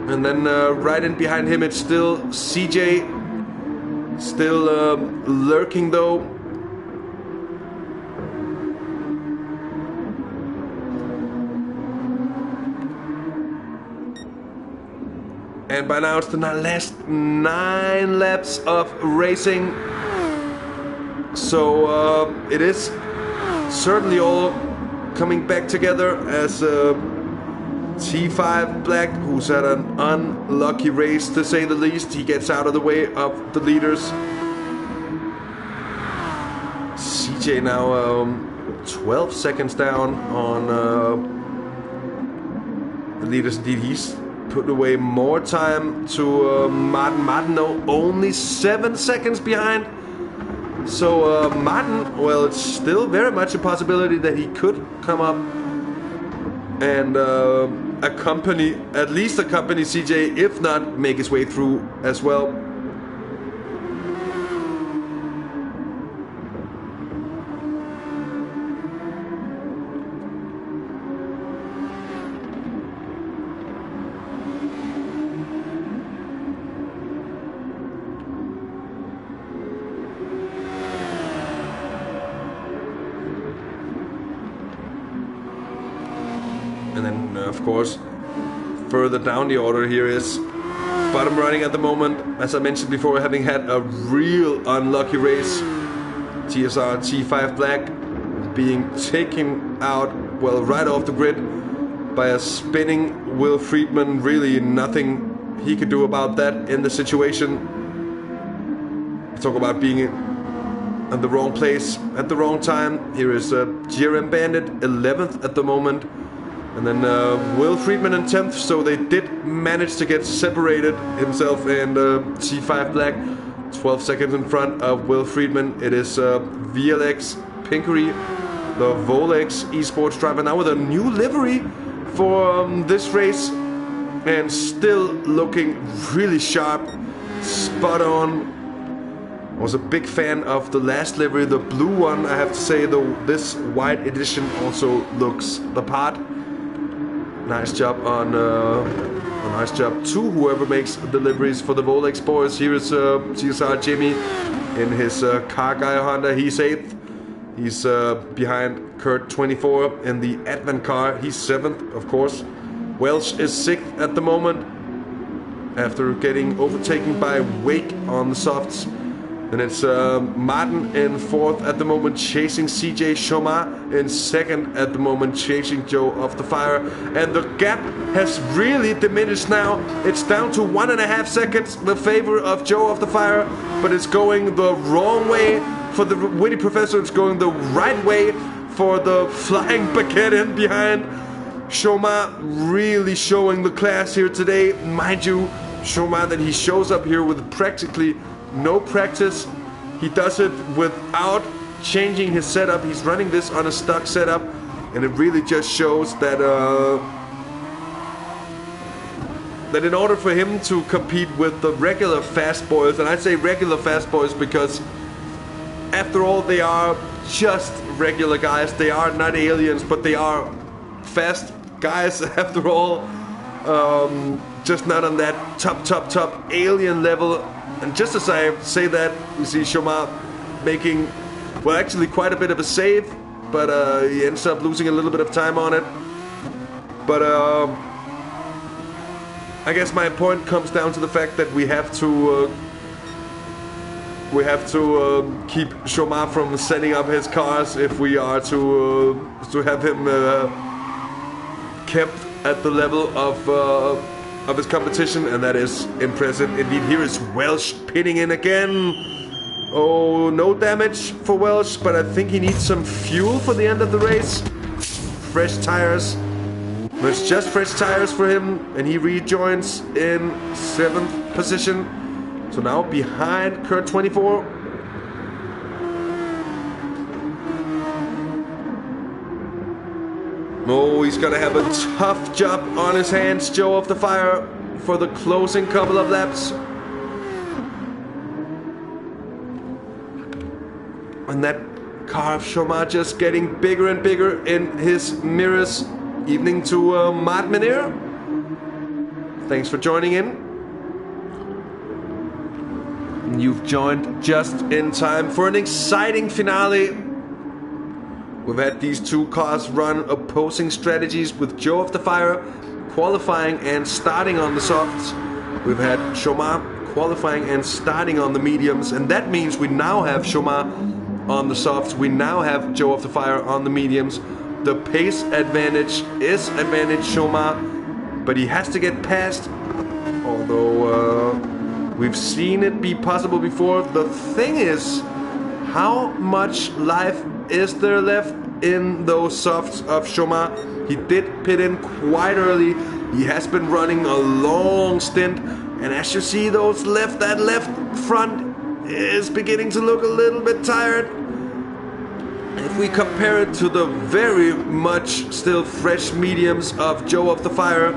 And then right in behind him it's still CJ. Still lurking though. And by now it's the last 9 laps of racing. So it is certainly all coming back together as T5 Black, who's had an unlucky race to say the least. He gets out of the way of the leaders. CJ now 12 seconds down on the leaders. Indeed, he's put away more time to Martin. Martin, though, only 7 seconds behind. So Martin, well, it's still very much a possibility that he could come up and at least accompany CJ, if not make his way through as well. And then, of course, further down the order here is bottom running at the moment. As I mentioned before, having had a real unlucky race. TSR T5 Black being taken out, well, right off the grid by a spinning Will Friedman. Really nothing he could do about that in the situation. Talk about being in the wrong place at the wrong time. Here is GRM Bandit 11th at the moment. And then Will Friedman in 10th, so they did manage to get separated, himself and T5 Black. 12 seconds in front of Will Friedman. It is VLX Pinkery, the Volex esports driver, now with a new livery for this race. And still looking really sharp, spot on. I was a big fan of the last livery, the blue one. I have to say, though, this white edition also looks the part. Nice job on nice job to whoever makes deliveries for the Volex boys. Here is TSR Jimmy in his car guy Honda. He's 8th. He's behind Kurt 24 in the Advent car. He's 7th, of course. Welsh is 6th at the moment after getting overtaken by Wake on the softs. And it's Martin in 4th at the moment, chasing CJ Chomar in 2nd at the moment, chasing Joe of the Fire. And the gap has really diminished now. It's down to 1.5 seconds, the favor of Joe of the Fire, but it's going the wrong way for the Witty Professor. It's going the right way for the Flying Baguette in behind. Chomar really showing the class here today. Mind you, Chomar, that he shows up here with practically no practice. He does it without changing his setup. He's running this on a stock setup, and it really just shows that that in order for him to compete with the regular fast boys, and I say regular fast boys because after all they are just regular guys. They are not aliens, but they are fast guys after all. Just not on that top alien level. And just as I say that, we see Chomar making, well, actually quite a bit of a save, but he ends up losing a little bit of time on it. But I guess my point comes down to the fact that we have to keep Chomar from setting up his cars if we are to have him kept at the level of his competition, and that is impressive indeed. Here is Welsh pitting in again. Oh, no damage for Welsh, but I think he needs some fuel for the end of the race. Fresh tires. It's just fresh tires for him, and he rejoins in 7th position. So now behind Kurt 24. Oh, he's gonna have a tough job on his hands, Joe of the Fire, for the closing couple of laps. And that car of Chomar just getting bigger and bigger in his mirrors. Evening to Mart Menir. Thanks for joining in. You've joined just in time for an exciting finale. We've had these two cars run opposing strategies, with Joe of the Fire qualifying and starting on the softs. We've had Chomar qualifying and starting on the mediums, and that means we now have Chomar on the softs. We now have Joe of the Fire on the mediums. The pace advantage is advantage Chomar, but he has to get past, although we've seen it be possible before. The thing is, how much life is there left in those softs of Chomar? He did pit in quite early. He has been running a long stint, and as you see, that left front is beginning to look a little bit tired. If we compare it to the very much still fresh mediums of Joe of the Fire,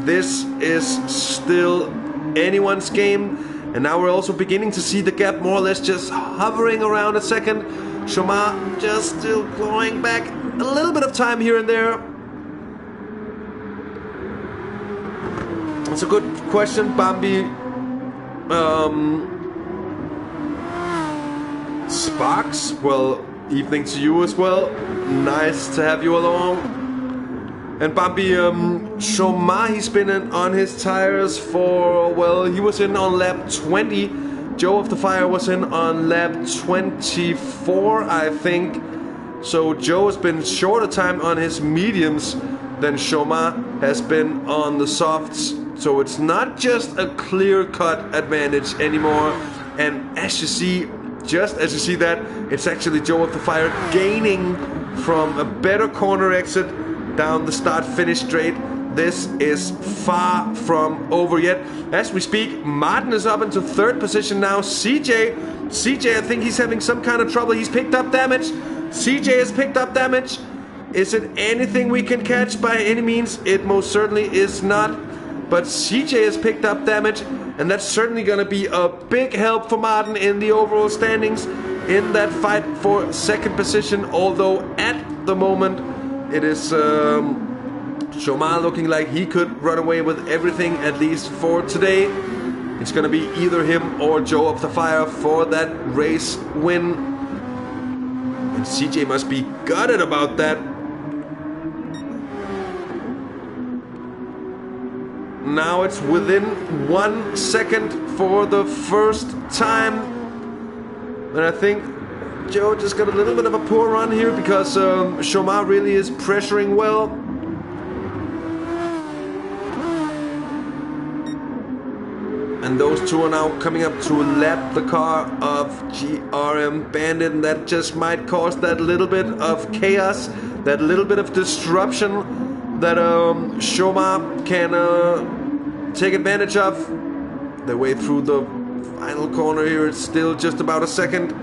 this is still anyone's game. And now we're also beginning to see the gap more or less just hovering around a second. Chomar just still clawing back a little bit of time here and there. It's a good question, Bambi. Sparks, well, evening to you as well. Nice to have you along. And Bambi, Chomar, he's been on his tires for, well, he was in on lap 20. Joe of the Fire was in on lap 24, I think. So Joe has been shorter time on his mediums than Chomar has been on the softs. So it's not just a clear-cut advantage anymore. And as you see, just as you see that, it's actually Joe of the Fire gaining from a better corner exit down the start-finish straight. This is far from over yet. As we speak, Martin is up into third position now. CJ, I think he's having some kind of trouble. He's picked up damage. CJ has picked up damage. Is it anything we can catch by any means? It most certainly is not. But CJ has picked up damage, and that's certainly going to be a big help for Martin in the overall standings in that fight for second position. Although at the moment it is Chomar looking like he could run away with everything, at least for today. It's going to be either him or Joe of the Fire for that race win. And CJ must be gutted about that. Now it's within 1 second for the first time. And I think Joe just got a little bit of a poor run here because Chomar really is pressuring well. And those two are now coming up to lap the car of GRM Bandit, and that just might cause that little bit of chaos, that little bit of disruption that Chomar can take advantage of. The way through the final corner here, it's still just about a second.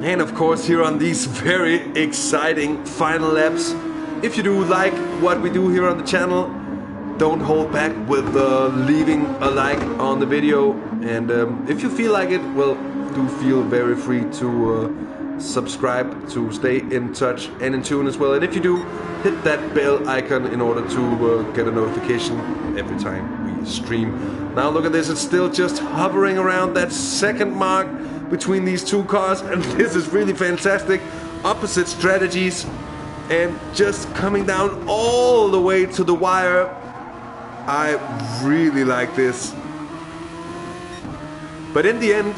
And of course, here on these very exciting final laps, if you do like what we do here on the channel, don't hold back with leaving a like on the video. And if you feel like it, well, do feel very free to subscribe to stay in touch and in tune as well. And if you do, hit that bell icon in order to get a notification every time we stream. Now look at this, it's still just hovering around that second mark between these two cars, and this is really fantastic. Opposite strategies and just coming down all the way to the wire. I really like this. But in the end,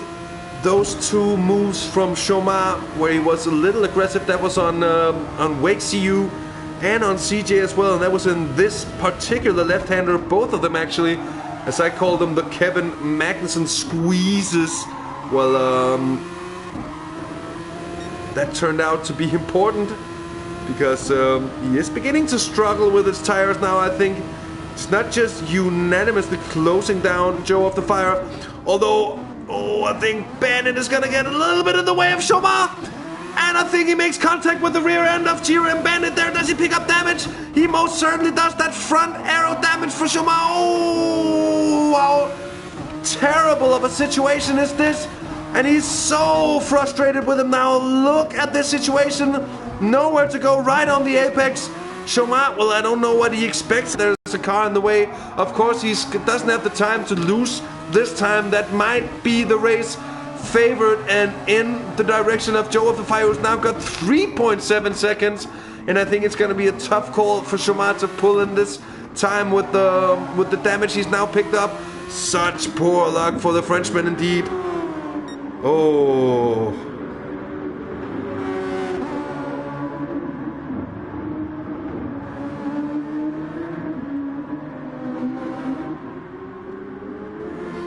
those two moves from Chomar, where he was a little aggressive, that was on Wake CU and on CJ as well, and that was in this particular left-hander, both of them actually, as I call them, the Kevin Magnussen squeezes. Well, that turned out to be important because he is beginning to struggle with his tires now. I think it's not just unanimously closing down Joe of the Fire, although I think Bandit is gonna get a little bit in the way of Chomar, and I think he makes contact with the rear end of GRM Bandit there. Does he pick up damage? He most certainly does. That front arrow damage for Chomar. Oh, wow. Terrible of a situation is this, and he's so frustrated with him now. Look at this situation, nowhere to go, right on the apex. Chomar, well, I don't know what he expects. There's a car in the way. Of course, he doesn't have the time to lose this time. That might be the race favored and in the direction of Joe of the Fire, who's now got 3.7 seconds, and I think it's going to be a tough call for Chomar to pull in this time with the damage he's now picked up. Such poor luck for the Frenchman indeed. Oh.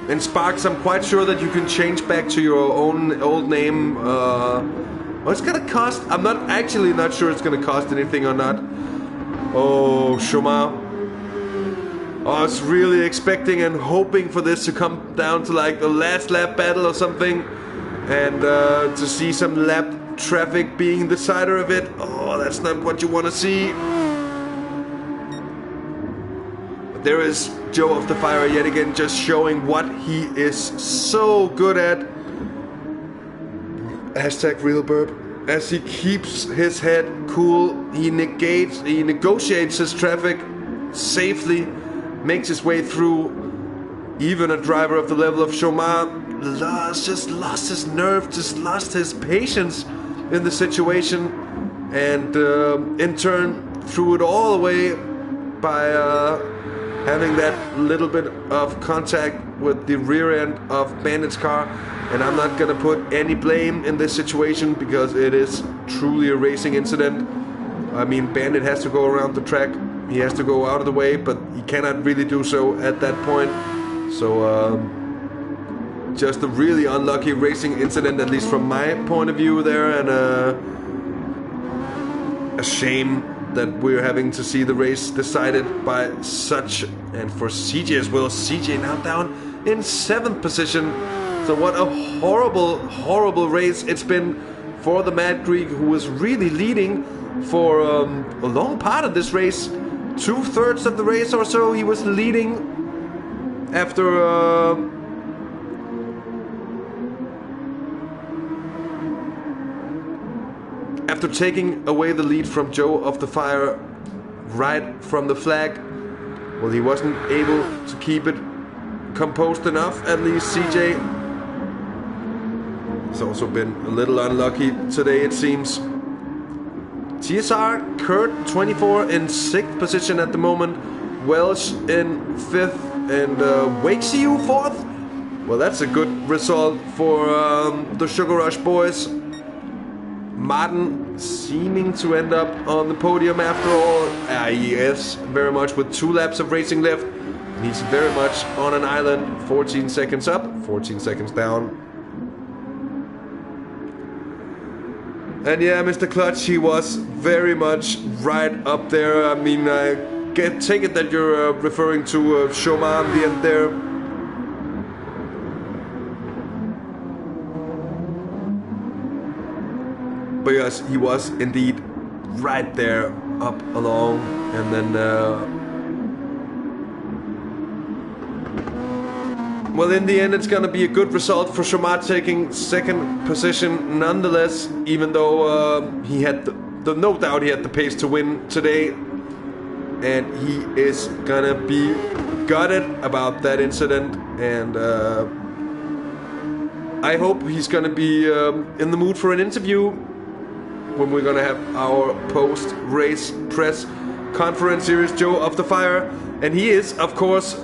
And Sparks, I'm quite sure that you can change back to your own old name. What's it gonna cost? I'm not sure it's gonna cost anything or not. Oh, Chomar. I was really expecting and hoping for this to come down to like the last lap battle or something, and to see some lap traffic being the decider of it. Oh, that's not what you want to see. But there is Joe of the Fire yet again, just showing what he is so good at. Hashtag real burp. As he keeps his head cool, he negotiates his traffic safely, makes his way through. Even a driver of the level of Chomar just lost his nerve, just lost his patience in the situation, and in turn threw it all away by having that little bit of contact with the rear end of Bandit's car. And I'm not gonna put any blame in this situation because it is truly a racing incident. I mean, Bandit has to go around the track, he has to go out of the way, but he cannot really do so at that point. So just a really unlucky racing incident, at least from my point of view there, and a shame that we're having to see the race decided by such, and for CJ as well. CJ now down in 7th position. So what a horrible, horrible race it's been for the Mad Greek, who was really leading for a long part of this race. 2/3 of the race or so he was leading after taking away the lead from Joe of the Fire right from the flag. Well, he wasn't able to keep it composed enough, at least CJ. He's also been a little unlucky today, it seems. TSR, Kurt 24 in 6th position at the moment, Welsh in 5th, and Wakesiu 4th. Well, that's a good result for the Sugar Rush boys. Martin seeming to end up on the podium after all. He is very much with 2 laps of racing left. He's very much on an island. 14 seconds up, 14 seconds down. And yeah, Mr. Clutch, he was very much right up there. I mean, I take it that you're referring to Shoma in the end there. But yes, he was indeed right there up along, and then well, in the end it's gonna be a good result for Shoma, taking 2nd position nonetheless, even though he had the no doubt he had the pace to win today, and he is gonna be gutted about that incident, and I hope he's gonna be in the mood for an interview when we're gonna have our post-race press conference. Here is Joe of the Fire, and he is, of course,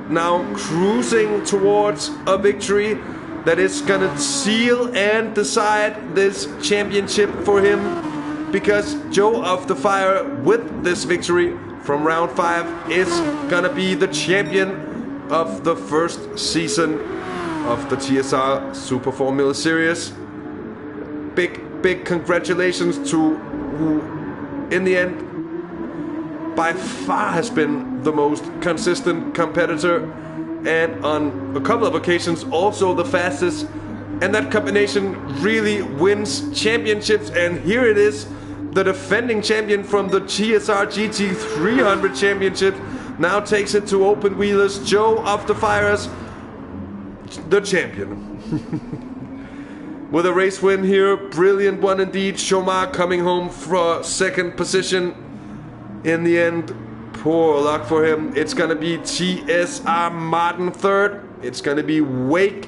now cruising towards a victory that is gonna seal and decide this championship for him, because Joe of the Fire, with this victory from round 5, is gonna be the champion of the first season of the TSR Super Formula Series. Big congratulations to who, in the end, by far has been the most consistent competitor, and on a couple of occasions also the fastest, and that combination really wins championships. And here it is, the defending champion from the TSR GT 300 championship now takes it to open wheelers. Joe of the Fires, the champion. With a race win here, brilliant one indeed. Shoma coming home for 2nd position. In the end, poor luck for him. It's gonna be TSR Martin 3rd. It's gonna be Wake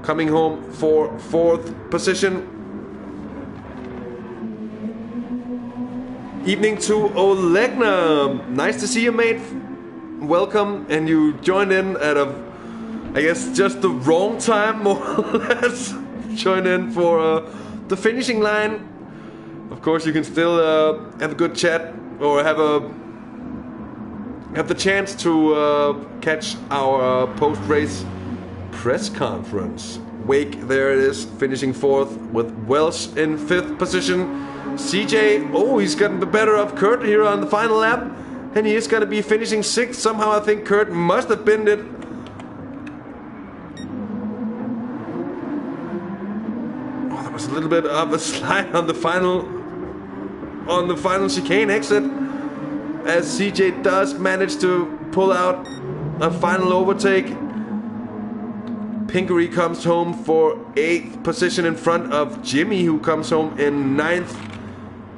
coming home for 4th position. Evening to Olegna. Nice to see you, mate. Welcome, and you joined in at I guess just the wrong time, more or less. Join in for the finishing line. Of course, you can still have a good chat, or have the chance to catch our post-race press conference. Wake, there it is, finishing 4th with Welsh in 5th position. CJ, oh, he's gotten the better of Kurt here on the final lap, and he is going to be finishing 6th. Somehow I think Kurt must have binned it. Was a little bit of a slide on the final chicane exit, as CJ does manage to pull out a final overtake. Pinkery comes home for 8th position in front of Jimmy, who comes home in 9th,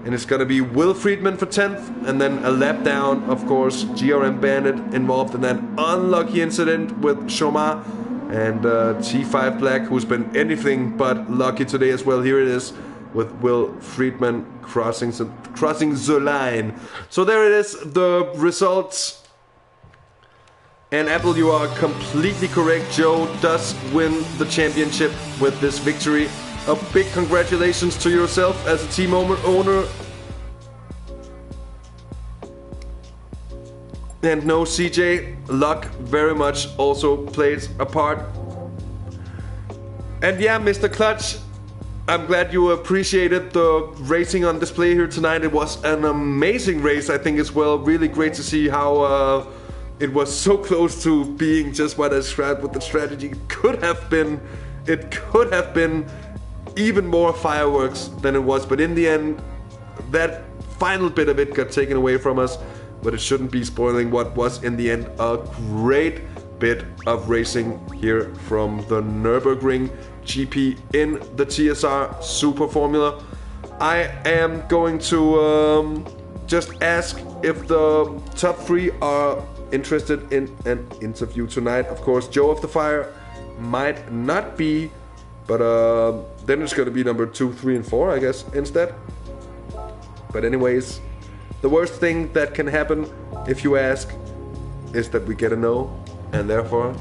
and it's gonna be Will Friedman for 10th, and then a lap down, of course, GRM Bandit involved in that unlucky incident with Shoma. And T5 Black, who's been anything but lucky today as well. Here it is, with Will Friedman crossing the line. So there it is, the results. And Apple, you are completely correct. Joe does win the championship with this victory. A big congratulations to yourself as a team owner. And no, CJ, luck very much also plays a part. And yeah, Mr. Clutch, I'm glad you appreciated the racing on display here tonight. It was an amazing race, I think, as well. Really great to see how it was so close to being just what I described with the strategy. It could have been even more fireworks than it was. But in the end, that final bit of it got taken away from us. But it shouldn't be spoiling what was in the end a great bit of racing here from the Nürburgring GP in the TSR Super Formula. I am going to just ask if the top 3 are interested in an interview tonight. Of course, Joe of the Fire might not be, but then it's going to be number 2, 3, and 4, I guess, instead. But anyways, the worst thing that can happen, if you ask, is that we get a no, and therefore,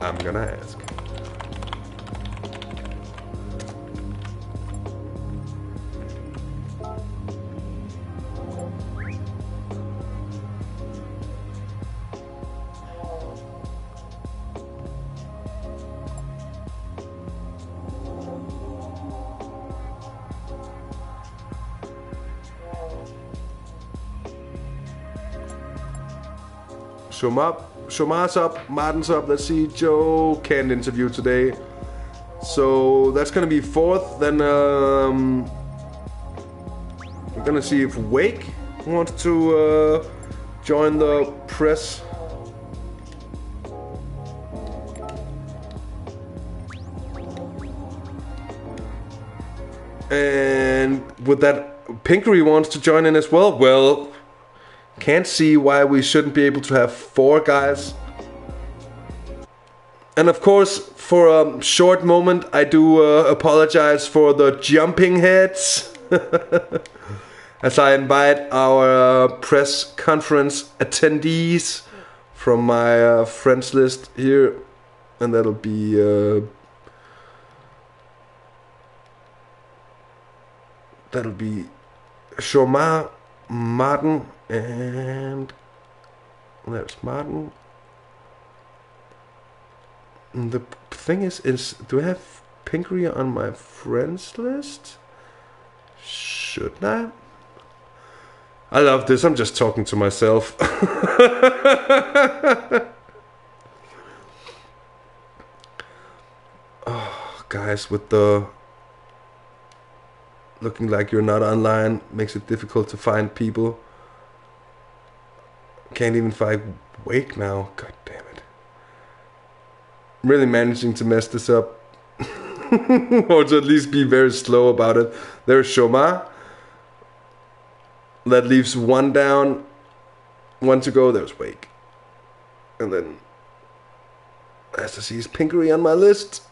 I'm gonna ask. Shomar's up, Martin's up. Let's see, Joe can't interview today. So that's gonna be 4th. Then we're gonna see if Wake wants to join the press. And with that, Pinkery wants to join in as well. Well, can't see why we shouldn't be able to have 4 guys. And of course, for a short moment, I do apologize for the jumping heads. As I invite our press conference attendees from my friends list here. And that'll be Shomar, Martin, and there's Martin. And the thing is do I have Pinkery on my friends list? Shouldn't I? I love this. I'm just talking to myself. Oh, guys, with the looking like you're not online makes it difficult to find people. Can't even find Wake now. God damn it. I'm really managing to mess this up. Or to at least be very slow about it. There's Shoma. That leaves 1 down. 1 to go. There's Wake. And then as to see is Pinkery on my list.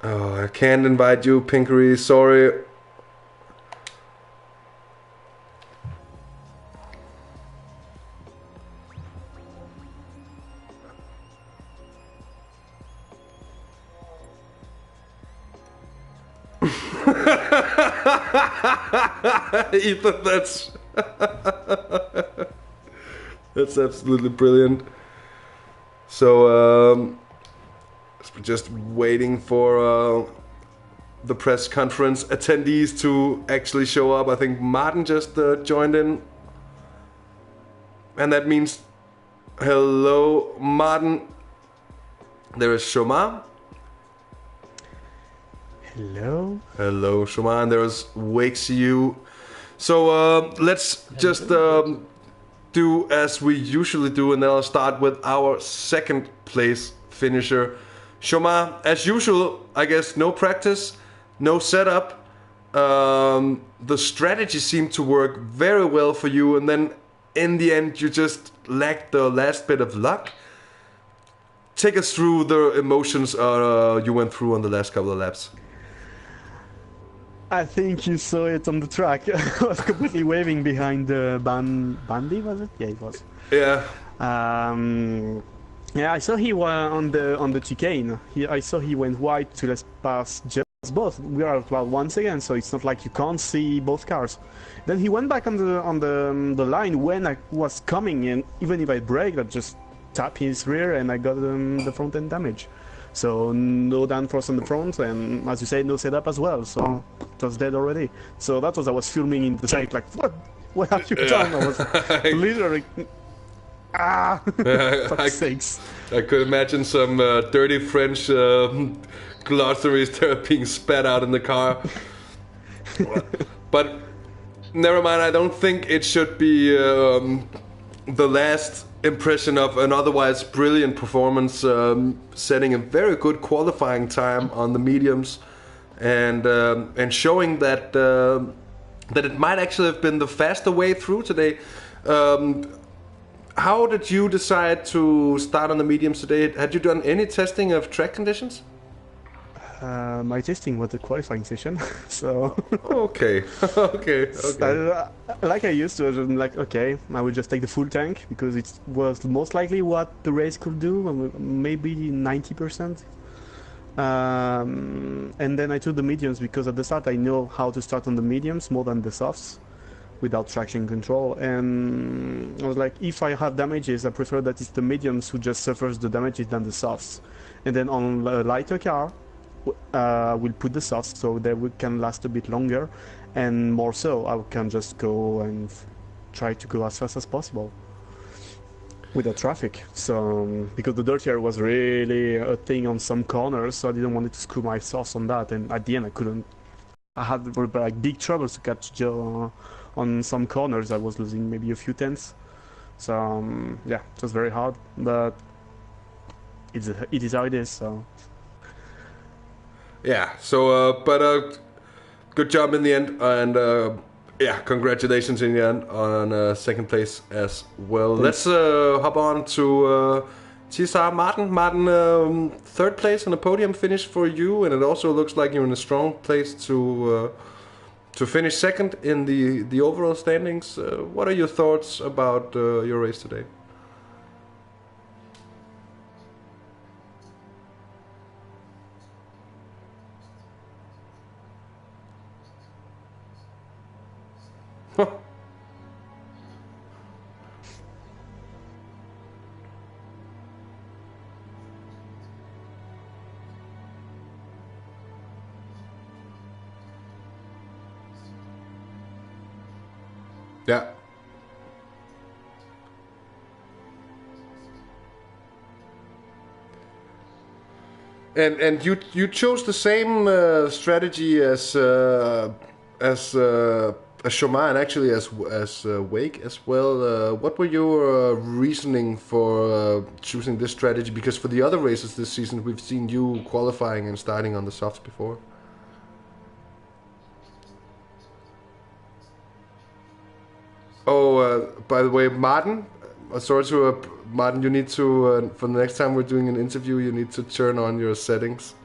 Oh, I can't invite you, Pinkery. Sorry. Ethan, that's absolutely brilliant. So we're just waiting for the press conference attendees to actually show up. I think Martin just joined in, and that means hello, Martin. There is Shoma. Hello. Hello, Shoma, and there's Wakes you. So let's just do as we usually do, and then I'll start with our 2nd place finisher. Shoma, as usual, I guess no practice, no setup. The strategy seemed to work very well for you, and then in the end you just lacked the last bit of luck. take us through the emotions you went through on the last couple of laps. I think you saw it on the track. I was completely waving behind the Bandy, was it? Yeah, it was. Yeah. Yeah, I saw he was on the chicane. I saw he went wide to let pass just both. We are at 1 second, so it's not like you can't see both cars. Then he went back on the line when I was coming, and even if I braked, I just tapped his rear and I got the front end damage. So no downforce on the front, and as you said, no setup as well. So it was dead already. So that was I was filming in the tank, like what have you done? I was literally. For sakes. I could imagine some dirty French glossaries that are being spat out in the car. But never mind, I don't think it should be the last impression of an otherwise brilliant performance, setting a very good qualifying time on the mediums, and showing that that it might actually have been the faster way through today. How did you decide to start on the mediums today? Had you done any testing of track conditions? My testing was the qualifying session, so... Okay. Like I used to, I was like, okay, I will just take the full tank, because it was most likely what the race could do, maybe 90%. And then I took the mediums, because at the start I know how to start on the mediums more than the softs, without traction control, and I was like, if I have damages, I prefer that it's the mediums who just suffers the damages than the softs. And then on a lighter car, we'll put the softs so they can last a bit longer, and more so, I can just go and try to go as fast as possible without traffic. So because the dirtier was really a thing on some corners, so I didn't want to screw my softs on that, and at the end I couldn't. I had like big troubles to catch Joe. On some corners I was losing maybe a few tenths, so yeah, it was very hard, but it is how it is. So yeah, so but good job in the end, and yeah, congratulations in the end on second place as well. Thanks. Let's hop on to TSR. Martin, third place on the podium finish for you, and it also looks like you're in a strong place to finish second in the overall standings. What are your thoughts about your race today? Yeah. And you chose the same strategy as Chomar, and actually as Wake as well. What were your reasoning for choosing this strategy? Because for the other races this season, we've seen you qualifying and starting on the softs before. Oh, by the way, Martin, sorry to Martin, you need to for the next time we're doing an interview, you need to turn on your settings,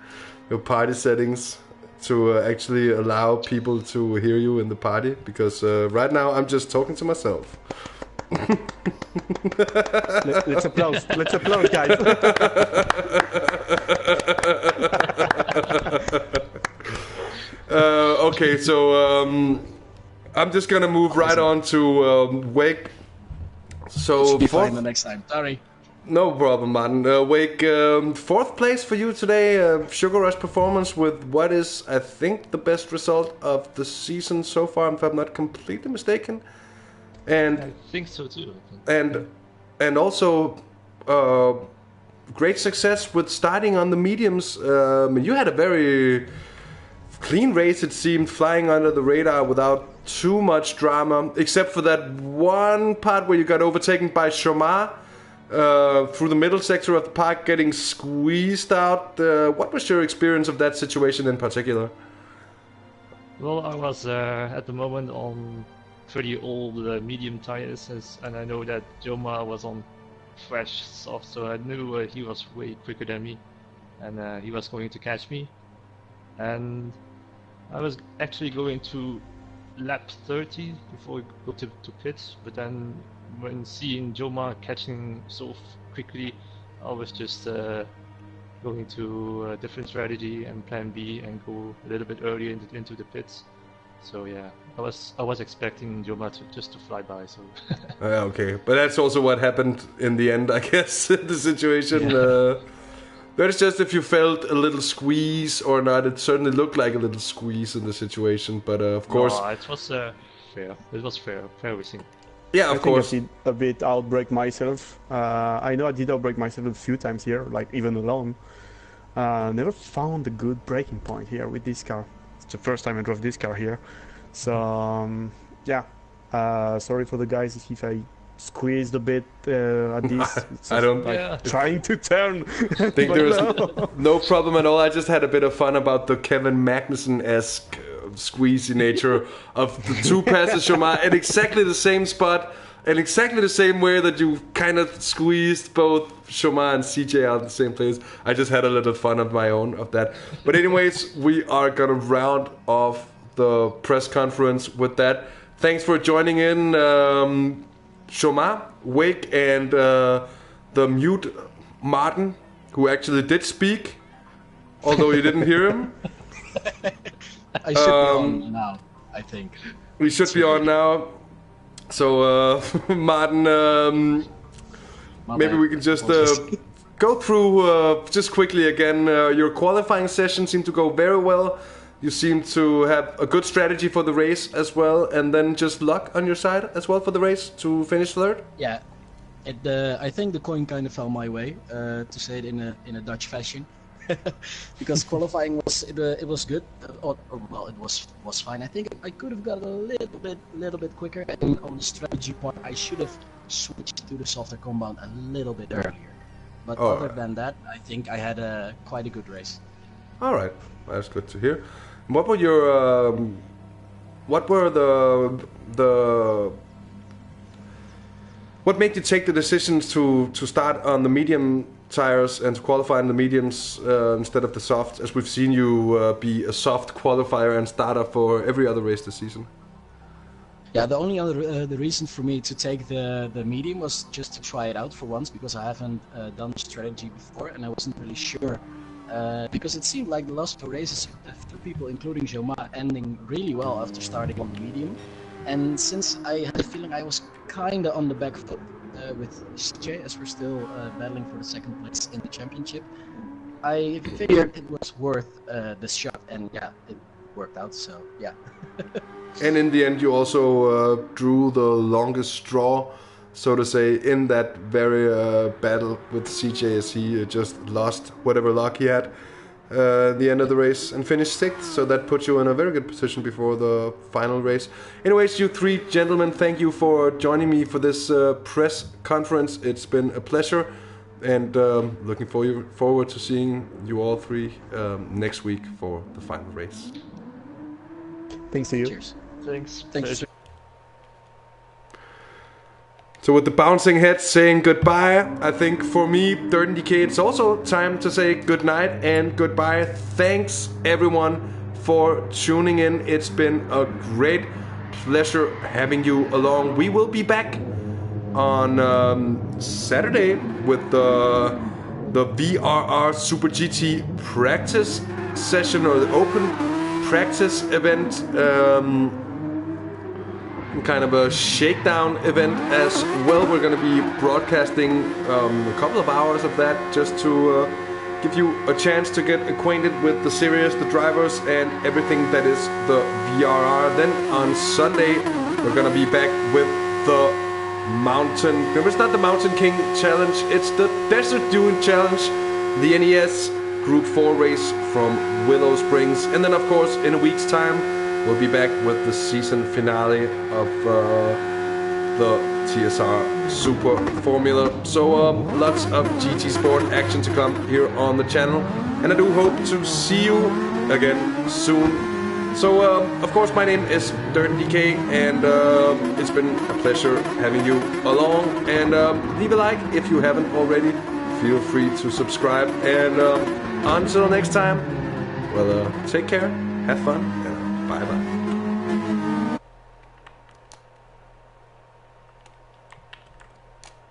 your party settings, to actually allow people to hear you in the party, because right now I'm just talking to myself. Let's applaud, guys. Okay, so I'm just gonna move right on to Wake. So should be fine the next time. Sorry. No problem, Martin. Wake, fourth place for you today. Sugar Rush performance with what is, I think, the best result of the season so far, if I'm not completely mistaken. And I think so too. And also great success with starting on the mediums. You had a very clean race, it seemed, flying under the radar without too much drama, except for that one part where you got overtaken by Chomar through the middle sector of the park, getting squeezed out. What was your experience of that situation in particular? Well, I was at the moment on pretty old medium tires, and I know that Joma was on fresh soft, so I knew he was way quicker than me, and he was going to catch me. And I was actually going to lap 30 before we go to pits, but then when seeing Joma catching so quickly, I was just going to a different strategy and plan B and go a little bit earlier into the pits. So yeah, I was expecting Joma just to fly by. So Okay, but that's also what happened in the end, I guess. The situation. Yeah. But it's just if you felt a little squeeze or not. It certainly looked like a little squeeze in the situation. But of course, no, it was fair. It was fair racing. yeah, of course. I did a bit outbreak myself. I know I did outbreak myself a few times here, like even alone. Never found a good breaking point here with this car. It's the first time I drove this car here. So, yeah. Sorry for the guys if I squeezed a bit at this. I don't. Trying to turn. I think there's no problem at all. I just had a bit of fun about the Kevin Magnussen-esque squeezy nature of the two passes Joma at exactly the same spot and exactly the same way that you kind of squeezed both Joma and CJ out in the same place. I just had a little fun of my own of that. But anyways, we are gonna round off the press conference with that. Thanks for joining in, Joma, Wake, and the mute Martin, who actually did speak, although you didn't hear him. I should be on now, I think. We should be on now. So, Martin, maybe we can just go through just quickly again. Your qualifying session seemed to go very well. You seem to have a good strategy for the race as well, and then just luck on your side as well for the race to finish third. Yeah, I think the coin kind of fell my way, to say it in a Dutch fashion, because qualifying it was good. Well, it was fine. I think I could have got a little bit quicker, and on the strategy part, I should have switched to the softer compound a little bit earlier. But other than that, I think I had quite a good race. All right, that's good to hear. What were your what made you take the decisions to start on the medium tires and to qualify in the mediums instead of the softs, as we've seen you be a soft qualifier and starter for every other race this season? Yeah, the only other the reason for me to take the medium was just to try it out for once, because I haven't done strategy before and I wasn't really sure. Because it seemed like the last two races of two people, including Joma, ending really well after starting on the medium. And since I had the feeling I was kinda on the back foot with CJ, as we're still battling for the second place in the championship, I figured it was worth the shot, and yeah, it worked out, so yeah. And in the end, you also drew the longest straw, so to say, in that very battle with CJ, as he just lost whatever luck he had the end of the race and finished 6th. So that put you in a very good position before the final race. Anyways, you three gentlemen, thank you for joining me for this press conference. It's been a pleasure, and looking forward to seeing you all three next week for the final race. Thanks to you. Cheers. Thanks. Thanks. So with the bouncing heads saying goodbye, I think for me, DirtenDK, it's also time to say goodnight and goodbye. Thanks everyone for tuning in. It's been a great pleasure having you along. We will be back on Saturday with the VRR Super GT practice session, or the open practice event. Kind of a shakedown event as well. We're going to be broadcasting a couple of hours of that, just to give you a chance to get acquainted with the series, the drivers, and everything that is the VRR. Then on Sunday, we're going to be back with the Mountain... Remember, it's not the Mountain King Challenge, it's the Desert Dune Challenge, the NES Group 4 race from Willow Springs. And then, of course, in a week's time, we'll be back with the season finale of the TSR Super Formula. So lots of GT Sport action to come here on the channel. And I do hope to see you again soon So, of course, my name is DirtenDK, and it's been a pleasure having you along. And leave a like if you haven't already. Feel free to subscribe. And until next time, well, take care, have fun, and bye-bye.